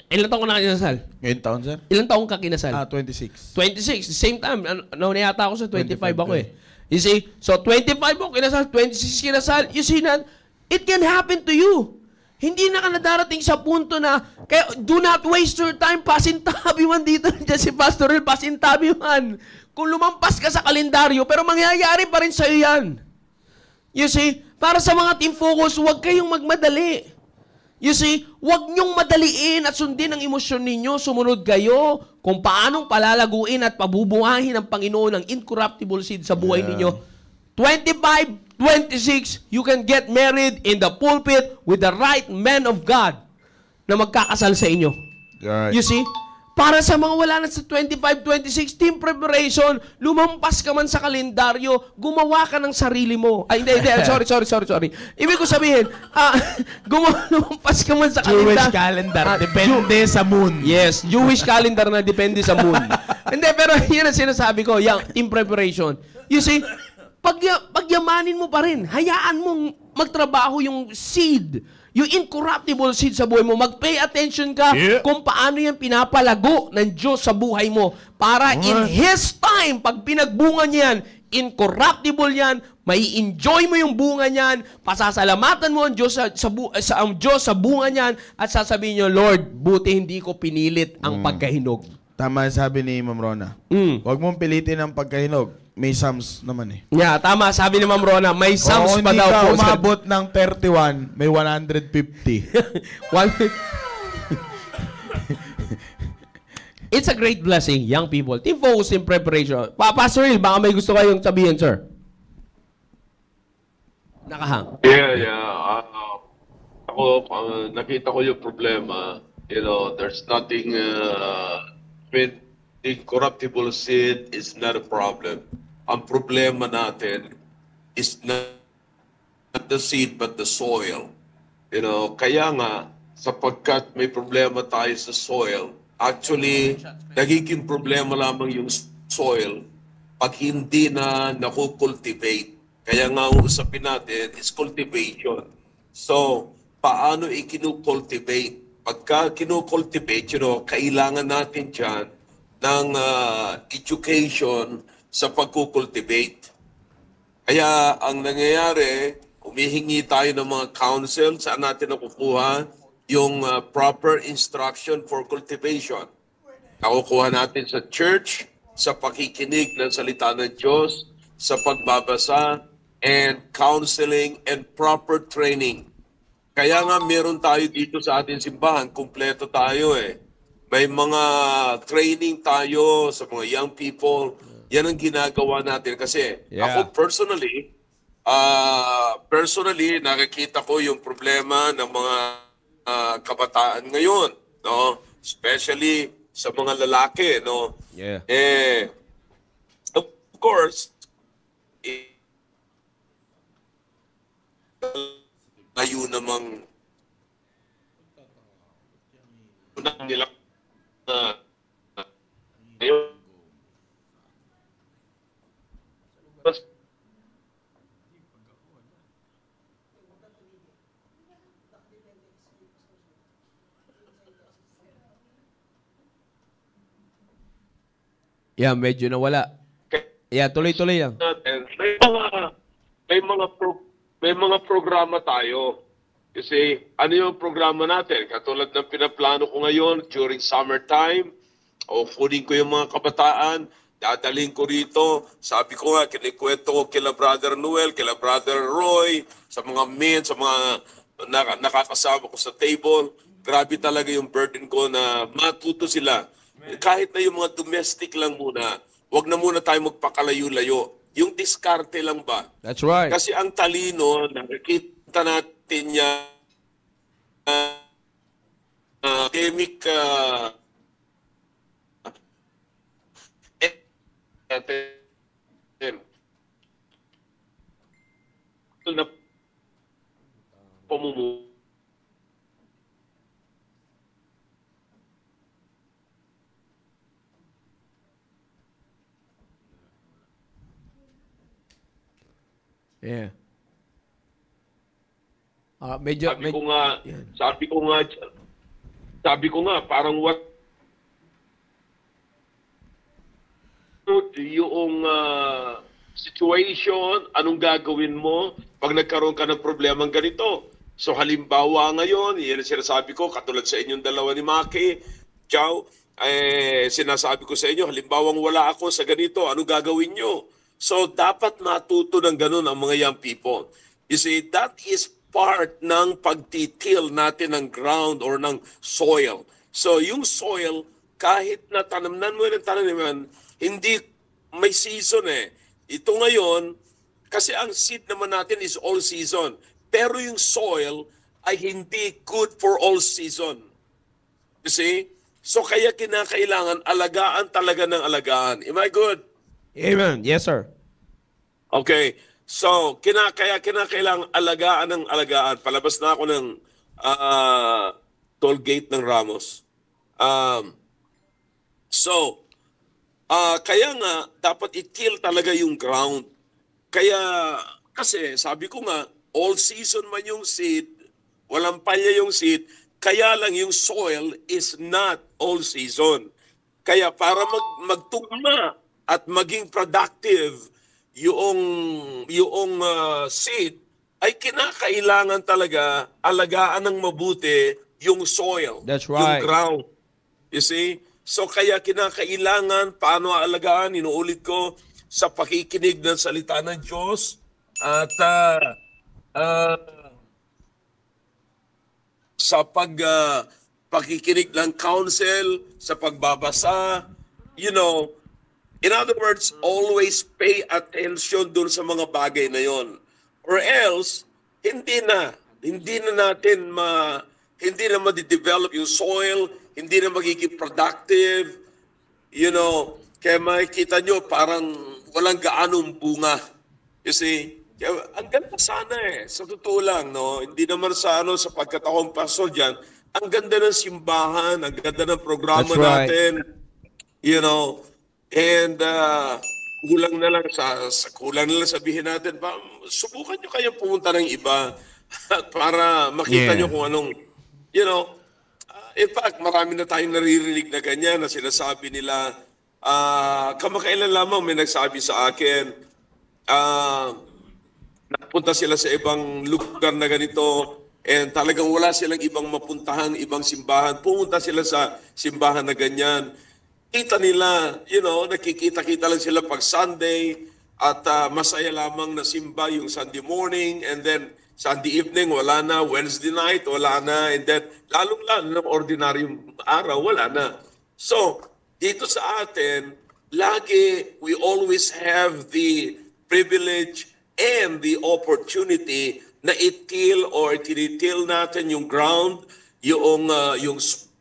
Ilan taon ko na kinasal? Ngayon taon, sir? Ilan taon ka kinasal? 26. 26. Same time. Nauna yata ako sa 25 ako eh. You see? So, 25 ako kinasal, 26 kinasal. You see na, it can happen to you. Hindi na ka nadarating sa punto na, kaya do not waste your time, pasintabi man dito dyan si Pastor Hill, pasintabi man. Kung lumampas ka sa kalendaryo, pero mangyayari pa rin sa'yo yan. You see, para sa mga Team Focus, huwag kayong magmadali. You see, huwag nyong madaliin at sundin ang emosyon ninyo, sumunod kayo kung paanong palalaguin at pabubuhahin ng Panginoon ang incorruptible seed sa buhay ninyo. 25, 26, you can get married in the pulpit with the right man of God na magkakasal sa inyo. Right. You see? Para sa mga wala na sa 25, 26, team preparation, lumampas ka man sa kalendaryo, gumawa ka ng sarili mo. Ay, hindi. Sorry. Ibig ko sabihin, lumampas ka man sa Jewish kalendaryo. calendar. Depende sa moon. Yes, Jewish calendar na depende sa moon. Hindi, pero yun ang sinasabi ko, yung team preparation. You see, pagyamanin mo pa rin, hayaan mong magtrabaho yung seed, yung incorruptible seed sa buhay mo. Mag-pay attention ka kung paano yan pinapalago ng Diyos sa buhay mo. Para in His time, pag pinagbunga niyan, incorruptible yan, may enjoy mo yung bunga niyan, pasasalamatan mo ang Diyos ang Diyos sa bunga niyan, at sasabihin niyo, Lord, buti hindi ko pinilit ang pagkahinog. Tama sabi ni Ma'am Rona. Huwag mong pilitin ang pagkahinog. May Psalms naman eh. Yeah, tama. Sabi ni Ma'am Rona, may Psalms pa daw po. Kung hindi ka umabot ng 31, may 150. It's a great blessing, young people. Team focus in preparation. Pastor Will, baka may gusto kayong sabihin, sir. Nakahang. Yeah. Ako, nakita ko yung problema. You know, there's nothing, the incorruptible seed is not a problem. Ang problema natin is not the seed but the soil. You know, kaya nga, sapagkat may problema tayo sa soil, actually, nagiging problema lamang yung soil pag hindi na nakukultivate. Kaya nga ang usapin natin is cultivation. So, paano i-kinu-cultivate? Pagka kinu-cultivate, kailangan natin dyan ng education sa pagkukultivate. Kaya ang nangyayari, humihingi tayo ng mga counsel, saan natin nakukuha yung proper instruction for cultivation. Nakukuha natin sa church, sa pakikinig ng salita ng Diyos, sa pagbabasa, and counseling and proper training. Kaya nga meron tayo dito sa ating simbahan, kumpleto tayo eh. May mga training tayo sa mga young people. Yan ang ginagawa natin kasi ako personally nakikita ko yung problema ng mga kabataan ngayon, no? Especially sa mga lalaki, no? Yeah. Of course, tayo namang nila Yeah, medyo nawala. Yeah, tuloy-tuloy lang. May mga programa tayo. Kasi ano yung programa natin? Katulad ng pinaplano ko ngayon during summertime, o kunin ko yung mga kabataan, dadalhin ko rito. Sabi ko nga, kinikwento ko kila Brother Noel, kila Brother Roy, sa mga men, sa mga nakakasama ko sa table. Grabe talaga yung burden ko na matuto sila. Kahit na yung mga domestic lang muna, wag na muna tayo magpakalayo-layo. Yung diskarte lang ba? That's right. Kasi ang talino, nakikita natin niya academic na pamumuhay. Yeah. Sabi ko nga, parang what yung situation, anong gagawin mo pag nagkaroon ka ng problemang ganito. So halimbawa ngayon, yan ang sinasabi ko, katulad sa inyong dalawa ni Maki, Chow, sinasabi ko sa inyo, halimbawang wala ako sa ganito, anong gagawin nyo? So dapat matuto ng ganun ang mga young people. You see, that is part ng pagtitil natin ng ground or ng soil. So yung soil, kahit na tanamnan mo ng tanaman, hindi may season eh. Ito ngayon, kasi ang seed naman natin is all season. Pero yung soil ay hindi good for all season. You see? So kaya kinakailangan alagaan talaga ng alagaan. Am I good? Amen. Yes, sir. Okay. So, kaya kinakailangan alagaan ng alagaan. Palabas na ako ng toll gate ng Ramos. Kaya nga, dapat i-till talaga yung ground. Kaya, kasi sabi ko nga, all season man yung seed, walang palya yung seed, kaya lang yung soil is not all season. Kaya para magtugma at maging productive yung seed, ay kinakailangan talaga alagaan ng mabuti yung soil, That's yung right. ground. You see? So kaya kinakailangan, paano aalagaan, inuulit ko, sa pakikinig ng salita ng Diyos at sa pakikinig ng counsel, sa pagbabasa, in other words, always pay attention dun sa mga bagay na yon. Or else, hindi na ma-develop yung soil, hindi na magiging productive, kaya makikita nyo parang walang gaanong bunga. You see? Kaya, ang ganda sana sa totoo lang, no? Hindi naman sa sapagkat akong pastor dyan, ang ganda ng simbahan, ang ganda ng programa That's right. natin, and kulang na lang sabihin natin, subukan nyo kayong pumunta ng iba para makita nyo kung anong, in fact, marami na tayong naririnig na ganyan na sinasabi nila. Kamakailan lamang may nagsabi sa akin, napunta sila sa ibang lugar na ganito and talagang wala silang ibang mapuntahan, ibang simbahan. Pumunta sila sa simbahan na ganyan. Kita nila, nakikita-kita lang sila pag Sunday at masaya lamang na simba yung Sunday morning and then Sunday evening, wala na. Wednesday night, wala na. And then, lalong-lalo ng ordinaryong araw, wala na. So, dito sa atin, we always have the privilege and the opportunity na i-till or tinitil natin yung ground, yung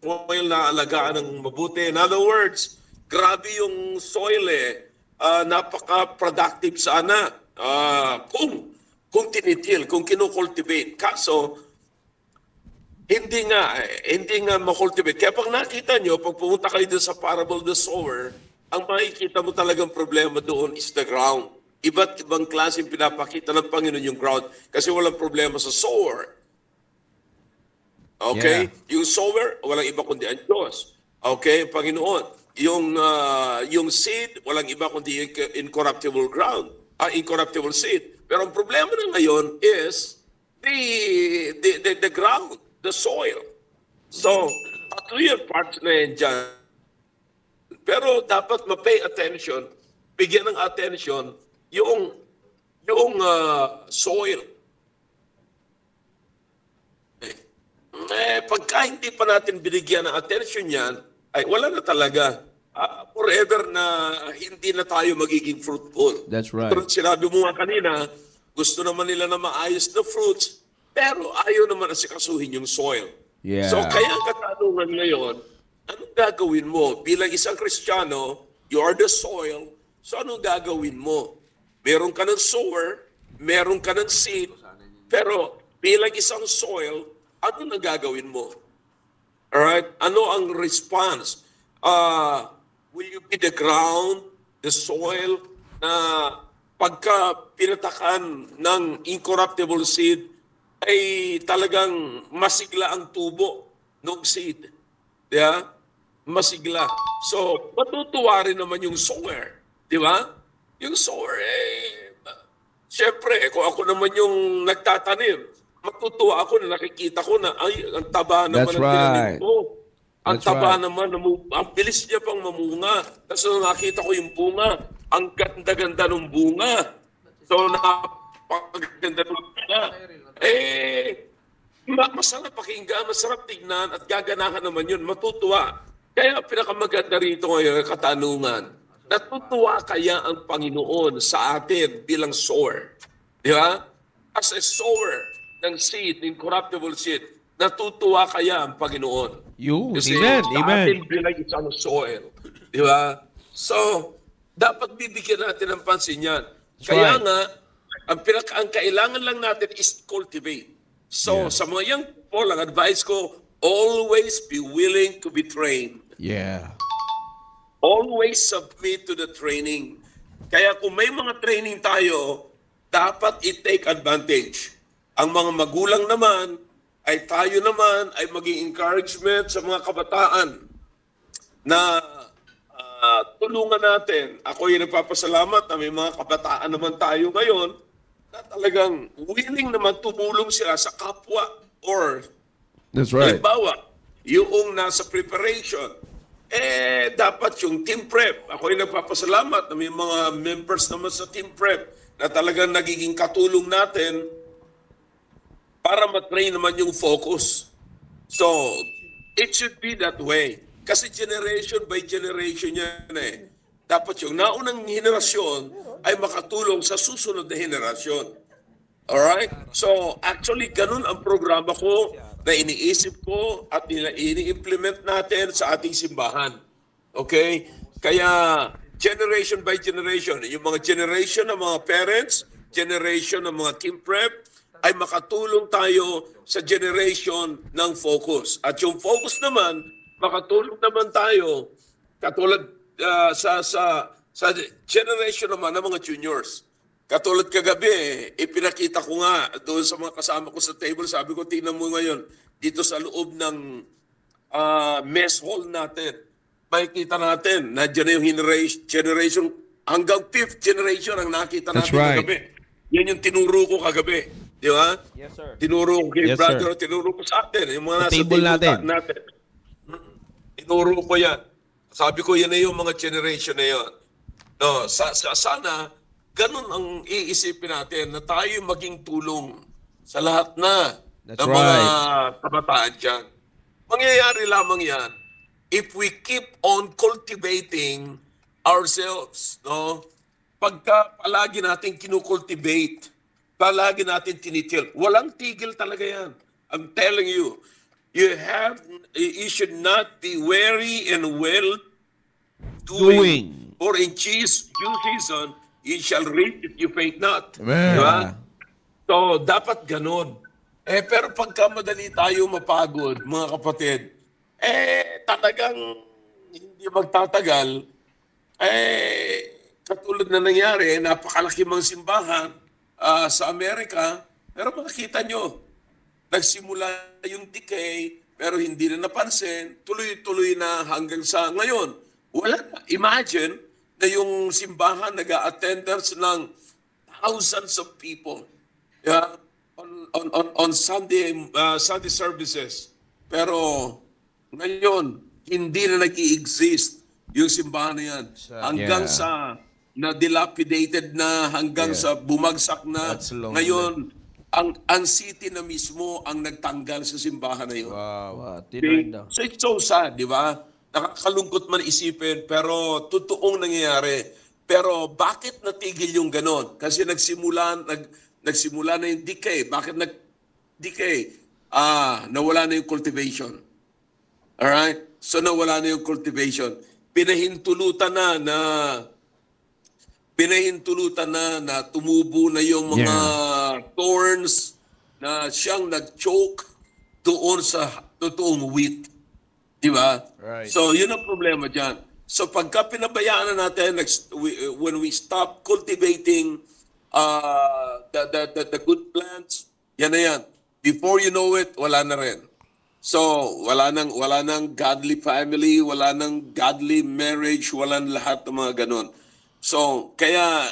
soil na alagaan ng mabuti. In other words, grabe yung soil napaka-productive sana kung tinitil, kung kinocultivate. Kaso, hindi nga makultivate. Kaya pag nakita nyo, pag pumunta kayo doon sa parable of the sower, ang makikita mo talagang problema doon is the ground. Iba't ibang klaseng pinapakita ng Panginoon yung ground kasi walang problema sa sower. Okay? Yeah. Yung sower, walang iba kundi ang Diyos. Okay? Panginoon. Yung seed, walang iba kundi incorruptible ground. Incorruptible seed. Pero ang problema na ngayon is the ground, the soil. So, tatlo yung parts na yan dyan. Pero dapat ma-pay attention, bigyan ng attention yung soil. Pagka hindi pa natin binigyan ng attention yan, ay wala na talaga. Forever na hindi na tayo magiging fruitful. That's right. Pero sinabi mo nga kanina, gusto naman nila na maayos na fruits, pero ayaw naman asikasuhin yung soil. Yeah. So kaya ang katanungan ngayon, anong gagawin mo? Bilang isang Kristiyano, you are the soil, so anong gagawin mo? Meron ka ng sower, meron ka ng seed, pero bilang isang soil, ano na gagawin mo? Alright? Ano ang response? Will you be the ground, the soil, na pagka pinatakan ng incorruptible seed, ay talagang masigla ang tubo ng seed. Yeah? Masigla. So, matutuwa rin naman yung sower. Di ba? Yung sower, syempre, kung ako naman yung nagtatanim, matutuwa ako na nakikita ko na, ay, ang taba naman That's ang tinanim right. ko. Ang That's taba right. naman, ang bilis niya pang mamunga. Tapos nung nakita ko yung bunga, ang ganda-ganda ng bunga. So, napakaganda ng bunga. Masarap pakinggan, masarap tignan, at gaganahan naman yun, matutuwa. Kaya pinakamaganda rito ngayon, katanungan, natutuwa kaya ang Panginoon sa atin bilang sower? Di ba? As a sower ng seed, incorruptible seed, natutuwa kaya ang Panginoon. Kasi Amen. sa Amen. atin bilang isang soil. Di ba? So, dapat bibigyan natin ng pansin yan. Kaya right. nga, ang kailangan lang natin is cultivate. So, sa mga young people, ang advice ko, always be willing to be trained. Yeah. Always submit to the training. Kaya kung may mga training tayo, dapat i-take advantage. Ang mga magulang naman, ay tayo naman ay maging encouragement sa mga kabataan na tulungan natin. Ako yung nagpapasalamat na may mga kabataan naman tayo ngayon na talagang willing naman tumulong sila sa kapwa or That's right. halimbawa, yung nasa preparation, dapat yung team prep. Ako yung nagpapasalamat na may mga members naman sa team prep na talagang nagiging katulong natin para matrain naman yung focus. So, it should be that way. Kasi generation by generation yan eh. Dapat yung naunang henerasyon ay makatulong sa susunod na henerasyon. Alright? So, actually, ganun ang programa ko na iniisip ko at ini-implement natin sa ating simbahan. Okay? Kaya, generation by generation, yung mga generation ng mga parents, generation ng mga team prep, ay makatulong tayo sa generation ng focus. At yung focus naman, makatulong naman tayo katulad sa generation naman ng mga juniors. Katulad kagabi, ipinakita ko nga doon sa mga kasama ko sa table, sabi ko, tingnan mo ngayon, dito sa loob ng mess hall natin, makikita natin na dyan yung generation, hanggang 5th generation ang nakita natin kagabi. Yan yung tinuro ko kagabi. Di ba? Yes, sir. Tinuro ko kay Yes, brother, tinuro ko sa atin. Yung mga nasa table natin. Tinuro ko yan. Sabi ko, yan na yung mga generation na yun. No, sana, ganun ang iisipin natin na tayo maging tulong sa lahat na That's ng mga kabataan dyan. Mangyayari lamang yan if we keep on cultivating ourselves. No? Pagka palagi natin kinukultivate, palagi natin tinitil. Walang tigil talaga yan. I'm telling you, you should not be weary and well doing. For in due season, you shall reap if you faint not. Amen. Diba? So, dapat ganun. Pero pagka madali tayo mapagod, mga kapatid, talagang hindi magtatagal, katulad na nangyari, napakalaki mga simbahan, sa Amerika, pero makikita nyo, nagsimula yung decay, pero hindi na napansin, tuloy-tuloy na hanggang sa ngayon. Wala na. Imagine na yung simbahan nag-a-attendance ng thousands of people on Sunday services. Pero ngayon, hindi na nag-i-exist yung simbahan na yan. Hanggang sa na dilapidated na hanggang sa bumagsak na. Ngayon, ang city na mismo ang nagtanggal sa simbahan na yun. Wow. So it's so sad, di ba? Nakakalungkot man isipin, pero totoong nangyayari. Pero bakit natigil yung ganon? Kasi nagsimula na yung decay. Bakit nag-decay? Nawala na yung cultivation. Alright? So nawala na yung cultivation. Pinahintulutan na tumubo na yung mga thorns na siyang nag-choke doon sa totoong wheat. Di ba? Right. So, yun ang problema dyan. So, pagka pinabayaan na natin, when we stop cultivating the good plants, yan na yan. Before you know it, wala na rin. So, wala nang godly family, wala nang godly marriage, wala nang lahat ng mga ganon. So, kaya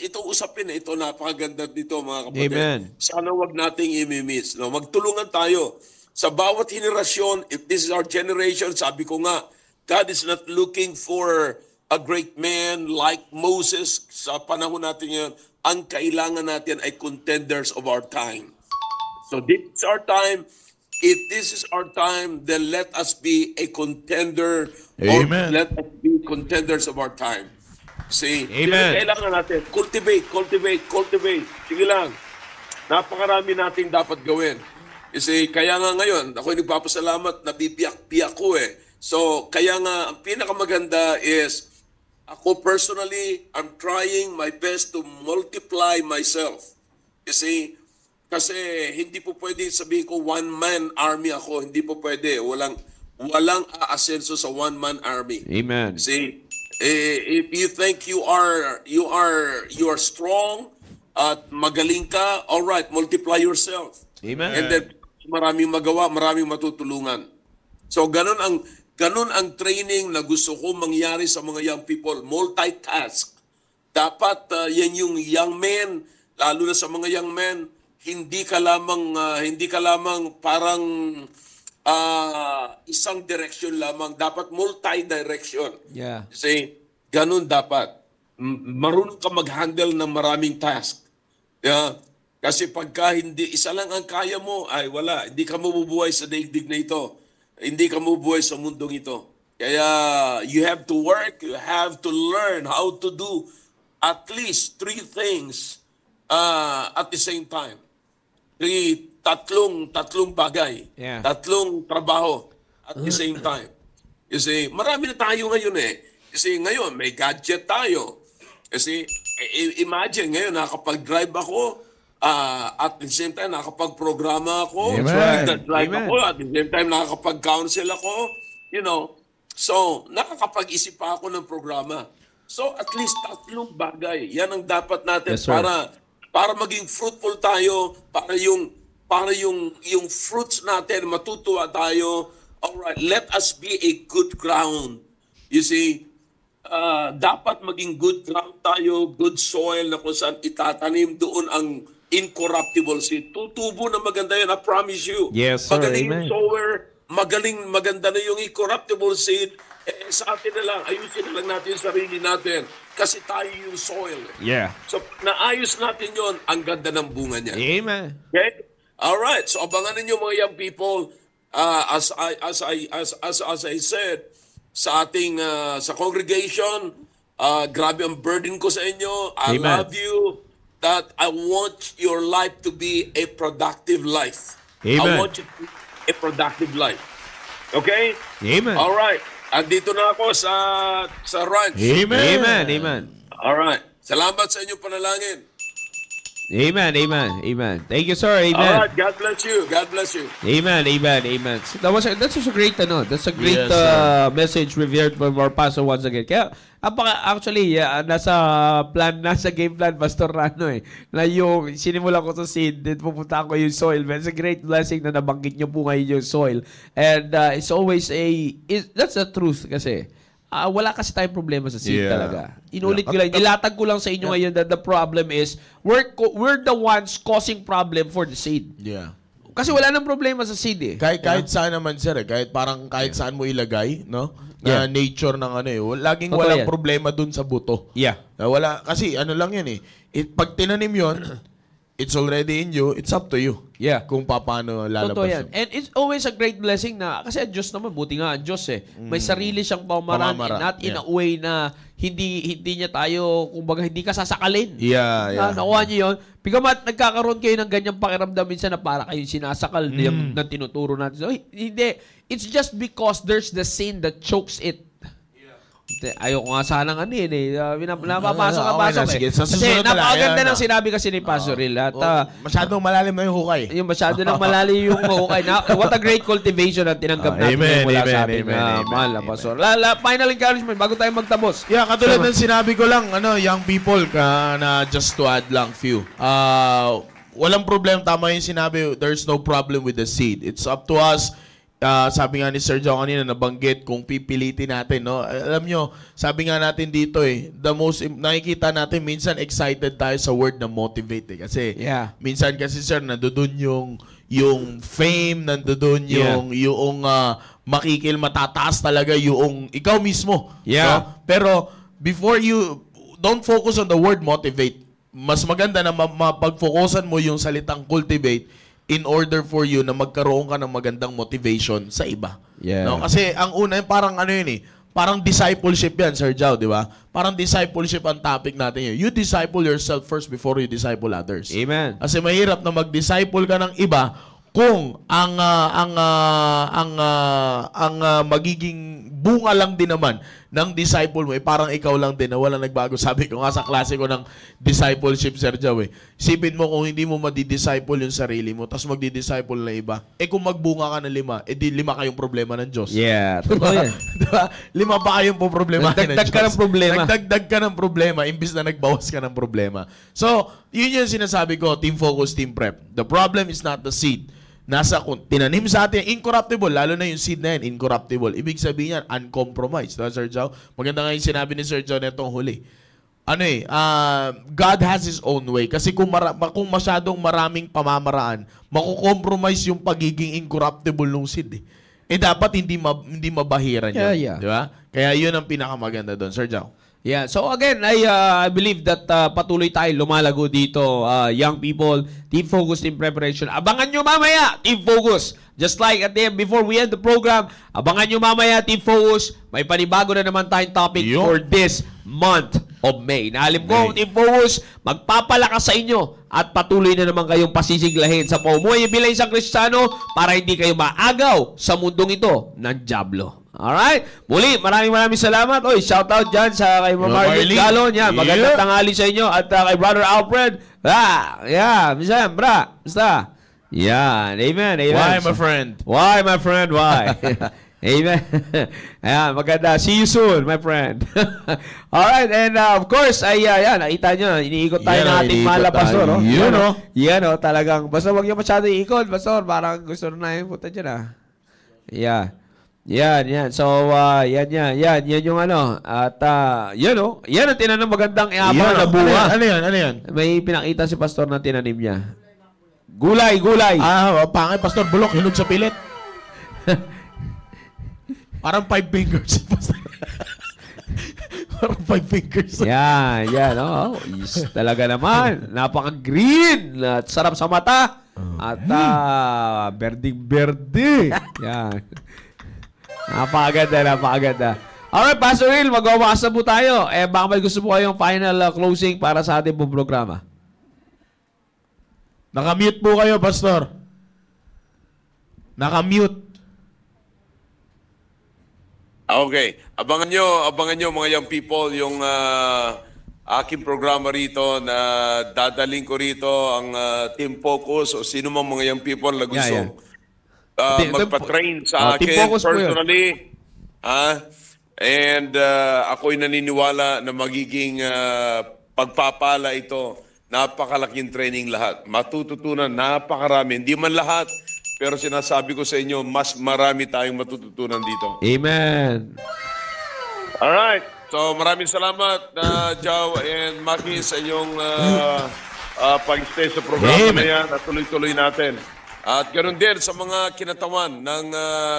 ito usapin na ito, napakaganda dito mga kapatid. Amen. Sana wag nating i-miss. No? Magtulungan tayo. Sa bawat henerasyon, if this is our generation, sabi ko nga, God is not looking for a great man like Moses. Sa panahon natin yan, ang kailangan natin ay contenders of our time. So this is our time. If this is our time, then let us be a contender. Amen. Or let us be contenders of our time. See? Amen. Kailangan natin. Cultivate. Sige lang. Napakarami nating dapat gawin. Kasi kaya nga ngayon, ako'y nagpapasalamat, nabibiyak-biyak ko eh. So, kaya nga, ang pinakamaganda is, ako personally, I'm trying my best to multiply myself. Kasi hindi po pwede sabihin ko one-man army ako. Hindi po pwede. Walang aasenso sa one-man army. Amen. See, if you think you are strong at magaling ka, all right, multiply yourself. Amen. And then maraming magawa, maraming matutulungan. So ganun ang training na gusto ko mangyari sa mga young people, multitask. Dapat yan yung young men, lalo na sa mga young men, hindi ka lamang parang isang direction lamang, dapat multi-direction. Yeah. Kasi ganun dapat. Marunong ka mag-handle ng maraming task. Yeah. Kasi pagka hindi isa lang ang kaya mo, ay wala, hindi ka mabubuhay sa daigdig na ito. Hindi ka mabubuhay sa mundong ito. Kaya you have to work, you have to learn how to do at least 3 things at the same time. Tatlong bagay. Yeah. Tatlong trabaho at the same time. Kasi marami na tayo ngayon eh. Kasi ngayon may gadget tayo. Kasi imagine ngayon nakapag-drive ako, at the same time nakapag-programa ako, drive ako, at the same time nakakapag-counsel ako, you know. So, nakakapag-isip pa ako ng programa. So, at least tatlong bagay. Yan ang dapat natin para maging fruitful tayo, para yung fruits natin, matutuwa tayo. Alright, let us be a good ground. You see, dapat maging good ground tayo, good soil na kung saan itatanim, doon ang incorruptible seed. Tutubo na maganda yun, I promise you. Yes, sir. Magaling Amen. yung sower, maganda na yung incorruptible seed. Sa atin na lang, ayusin na lang natin yung sarili natin. Kasi tayo yung soil. Yeah. So, naayos natin yon, ang ganda ng bunga niya. Amen. Okay? Alright, so abangan ninyo mga young people, as I said, sa ating sa congregation, grabe ang burden ko sa inyo. I Amen. love you. That I want your life to be a productive life. Amen. I want you to be a productive life. Okay? Amen. All right. Andito na ako sa ranch. Amen. Amen. Amen. All right. Salamat sa inyong panalangin. Amen. Amen. Amen. Thank you, sir. All Amen. right. God bless you. God bless you. Amen, amen, amen. So that's just a great that's a great Yes, message revered from our pastor once again. Kaya actually nasa game plan Pastor Rano na yung sinimula ko sa seed, then pupunta ko yung soil. It's a great blessing na nabanggit niyo po ngayon yung soil. And it's always that's the truth kasi. Wala kasi tayong problema sa seed talaga. Inulit ko lang, ilatag ko lang sa inyo ngayon that the problem is we're the ones causing problem for the seed. Yeah. Kasi wala nang problema sa seed eh. Kahit saan naman sir, kahit saan mo ilagay, no? Na nature ng laging Totoo walang yan. problema dun sa buto. Yeah. Wala kasi lang yan eh. Pag tinanim yon, it's already in you, it's up to you. Yeah. Kung paano lalabas. Totoo yan. And it's always a great blessing na, kasi ang Diyos naman, buti nga ang Diyos may sarili siyang pamamaraan, not in a way na hindi niya tayo, kumbaga, hindi ka sasakalin. Yeah. Nakuha niyo yun. Bigamat nagkakaroon kayo ng ganyang pakiramdam minsan na para kayong sinasakal ng tinuturo natin. So, hindi. It's just because there's the sin that chokes it. Ayoko nga sanang napapasok sige. Kasi napakaganda ng sinabi kasi ni Pastor Ril. At masyadong malalim na yung hukay. yung masyado nang malalim yung hukay. What a great cultivation ang tinanggap natin mula sa ating mahal na Pastor. Final encouragement bago tayo magtapos. Yeah, katulad ng sinabi ko lang, young people, na just to add lang few. Walang problem, tama yung sinabi, there's no problem with the seed. It's up to us. Sabi nga ni Sir Joe kanina, nabanggit kung pipilitin natin, no? Alam nyo, sabi nga natin dito nakikita natin minsan excited tayo sa word na motivate Kasi minsan kasi sir, nandoon yung fame, nandoon yung matataas talaga yung ikaw mismo. Yeah. No? Pero before don't focus on the word motivate. Mas maganda na mapag-focusan mo yung salitang cultivate in order for you na magkaroon ka ng magandang motivation sa iba. Yeah. No? Kasi ang una, parang parang discipleship yan, Sir Joe, di ba? Parang discipleship ang topic natin yun. You disciple yourself first before you disciple others. Amen. Kasi mahirap na mag-disciple ka ng iba kung ang magiging bunga lang din naman ng disciple mo, parang ikaw lang din na walang nagbago. Sabi ko nga sa klase ko ng discipleship, Sir Joe, isipin mo kung hindi mo madi-disciple yung sarili mo, tapos magdi-disciple na iba. Kung magbunga ka ng 5, di 5 kayong problema ng Diyos. Yeah, totoo yan. Diba? 5 pa kayong po problema ng Diyos. Nagdagdag ka ng problema. Nagdagdag ka ng problema, imbis na nagbawas ka ng problema. So, yun yung sinasabi ko, team focus, team prep. The problem is not the seed. Tinanim sa atin, incorruptible, lalo na yung seed na yan, incorruptible. Ibig sabihin yan, uncompromised. Diba, Sir Joe? Maganda nga yung sinabi ni Sir Joe netong huli. God has His own way. Kasi kung masyadong maraming pamamaraan, makukompromise yung pagiging incorruptible ng seed. Dapat hindi mabahiran yun. Yeah. Diba? Kaya yun ang pinakamaganda doon, Sir Joe. Yeah, so again, I believe that patuloy tayo lumalago dito, young people, team focus, team preparation. Abangan nyo mamaya, team focus. Just like before we end the program, abangan nyo mamaya, team focus. May panibago na naman tayong topic for this month of May. Naalim ko, team focus, magpapalakas sa inyo at patuloy na naman kayong pasisiglahin sa paumuhay bilang isang Kristiyano para hindi kayo maagaw sa mundong ito ng dyablo. Alright? Muli, maraming salamat. Oy, shout out dyan sa kay Marlene Galon. Yan, magandang tanghali sa inyo. At kay Brother Alfred. Minsan, basta. Yan, amen. Why, my friend? Why, my friend? Why? Amen. Ayan, maganda. See you soon, my friend. Alright, and of course, nakita nyo, iniikot tayo ng ating mahal na pastor. Yan, talagang, basta wag nyo masyado iikot, pastor. Parang gusto na yung puta dyan, Yeah. Yan. So, yan yung At, yan ang tinanong magandang iabang na bunga. Ano yan? May pinakita si pastor na tinanim niya. Gulay. Pangay, pastor, bulok, hinog sa pilit. Parang 5 fingers, pastor. Parang 5 fingers. Yan. Yes, talaga naman. Napaka-green. At sarap sa mata. At, berding-berde. Yan. Napakaganda. Alright, Pastor Will, magwawakas na po tayo. Baka may gusto po kayong final closing para sa ating pong programa. Nakamute po kayo, Pastor. Nakamute. Okay. Abangan nyo mga young people yung aking programa rito na dadaling ko rito ang Team Focus o sino mang mga young people na gusto magpa-train sa akin personally. And ako'y naniniwala na magiging pagpapala ito. Napakalaking training lahat. Matututunan, napakarami. Hindi man lahat, pero sinasabi ko sa inyo, mas marami tayong matututunan dito. Amen. Alright. So maraming salamat, Joe and Maki, sa inyong pag-stay sa programa na yan at tuloy-tuloy natin. At ganoon din sa mga kinatawan ng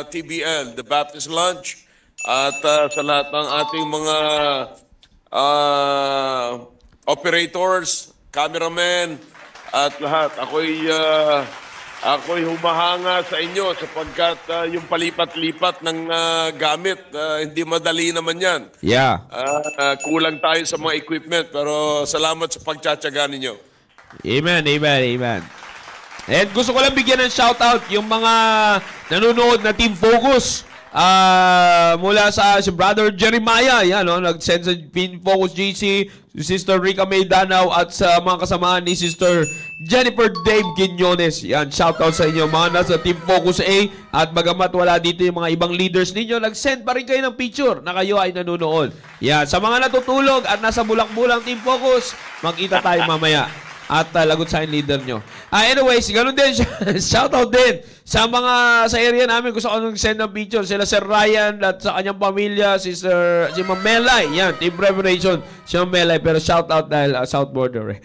TBL, The Baptist Lunch, at sa lahat ng ating mga operators, cameramen, at lahat. Ako'y humahanga sa inyo sapagkat yung palipat-lipat ng gamit, hindi madali naman yan. Yeah. Kulang tayo sa mga equipment, pero salamat sa pagtsatsaga ninyo. Amen. And gusto ko lang bigyan ng shoutout yung mga nanonood na Team Focus mula sa si Brother Jeremiah, nag-send sa Team Focus GC, si Sister Rica May Danaw at sa mga kasamaan ni Sister Jennifer Dave Quinones. Yan, shoutout sa inyo mga nasa Team Focus A. At bagamat wala dito yung mga ibang leaders ninyo, nag-send pa rin kayo ng picture na kayo ay nanonood. Yan, sa mga natutulog at nasa bulak-bulang Team Focus, magkita tayo mamaya. At lagot sa leader nyo. Anyways, ganun din. Shoutout din sa mga sa area namin. Gusto ko nag-send ng picture. Sila Sir Ryan at sa kanyang pamilya, si Ma'am Melay. Yan, Team Preparation. Si Ma'am Melay. Pero shoutout dahil South Border.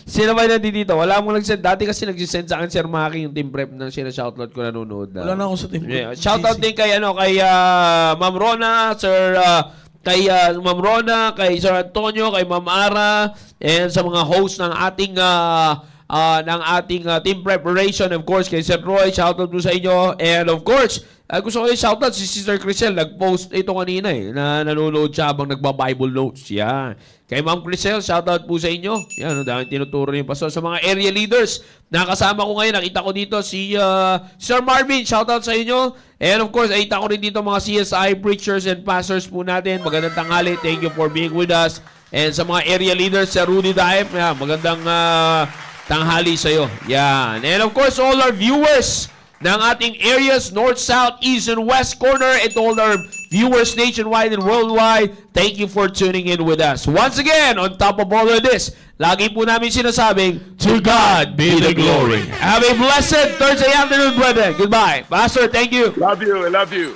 Sila ba nandito? Wala mo nag-send. Dati kasi nag-send sa akin Sir Maki yung Team Prep na sila shoutout ko nanonood. Wala na ako sa Team Prep. Shoutout din kay Ma'am Rona, Sir kay Ma'am Rona, kay Sir Antonio, kay Ma'am Ara, and sa mga host ng ating team preparation, of course, kay Sir Roy, shoutout po sa inyo, and of course, Gusto ko yung shoutout si Sister Crisel. Nag-post ito kanina na nanonood siya habang nagba-Bible notes. Yan. Kay Ma'am Crisel, shoutout po sa inyo. Yan, dahil tinuturo niyo pa. So, sa mga area leaders, nakasama ko ngayon, nakita ko dito si Sir Marvin, shoutout sa inyo. And of course, nakita ko rin dito mga CSI preachers and pastors po natin. Magandang tanghali. Thank you for being with us. And sa mga area leaders, Sir Rudy Daep, yan, magandang tanghali sa iyo. Yan. And of course, all our viewers ng ating areas, North, South, East, and West corner, and all our viewers nationwide and worldwide, thank you for tuning in with us. Once again, on top of all of this, lagi po namin sinasabing, To God be the glory. have a blessed Thursday afternoon, brethren. Goodbye. Pastor, thank you. Love you. I love you.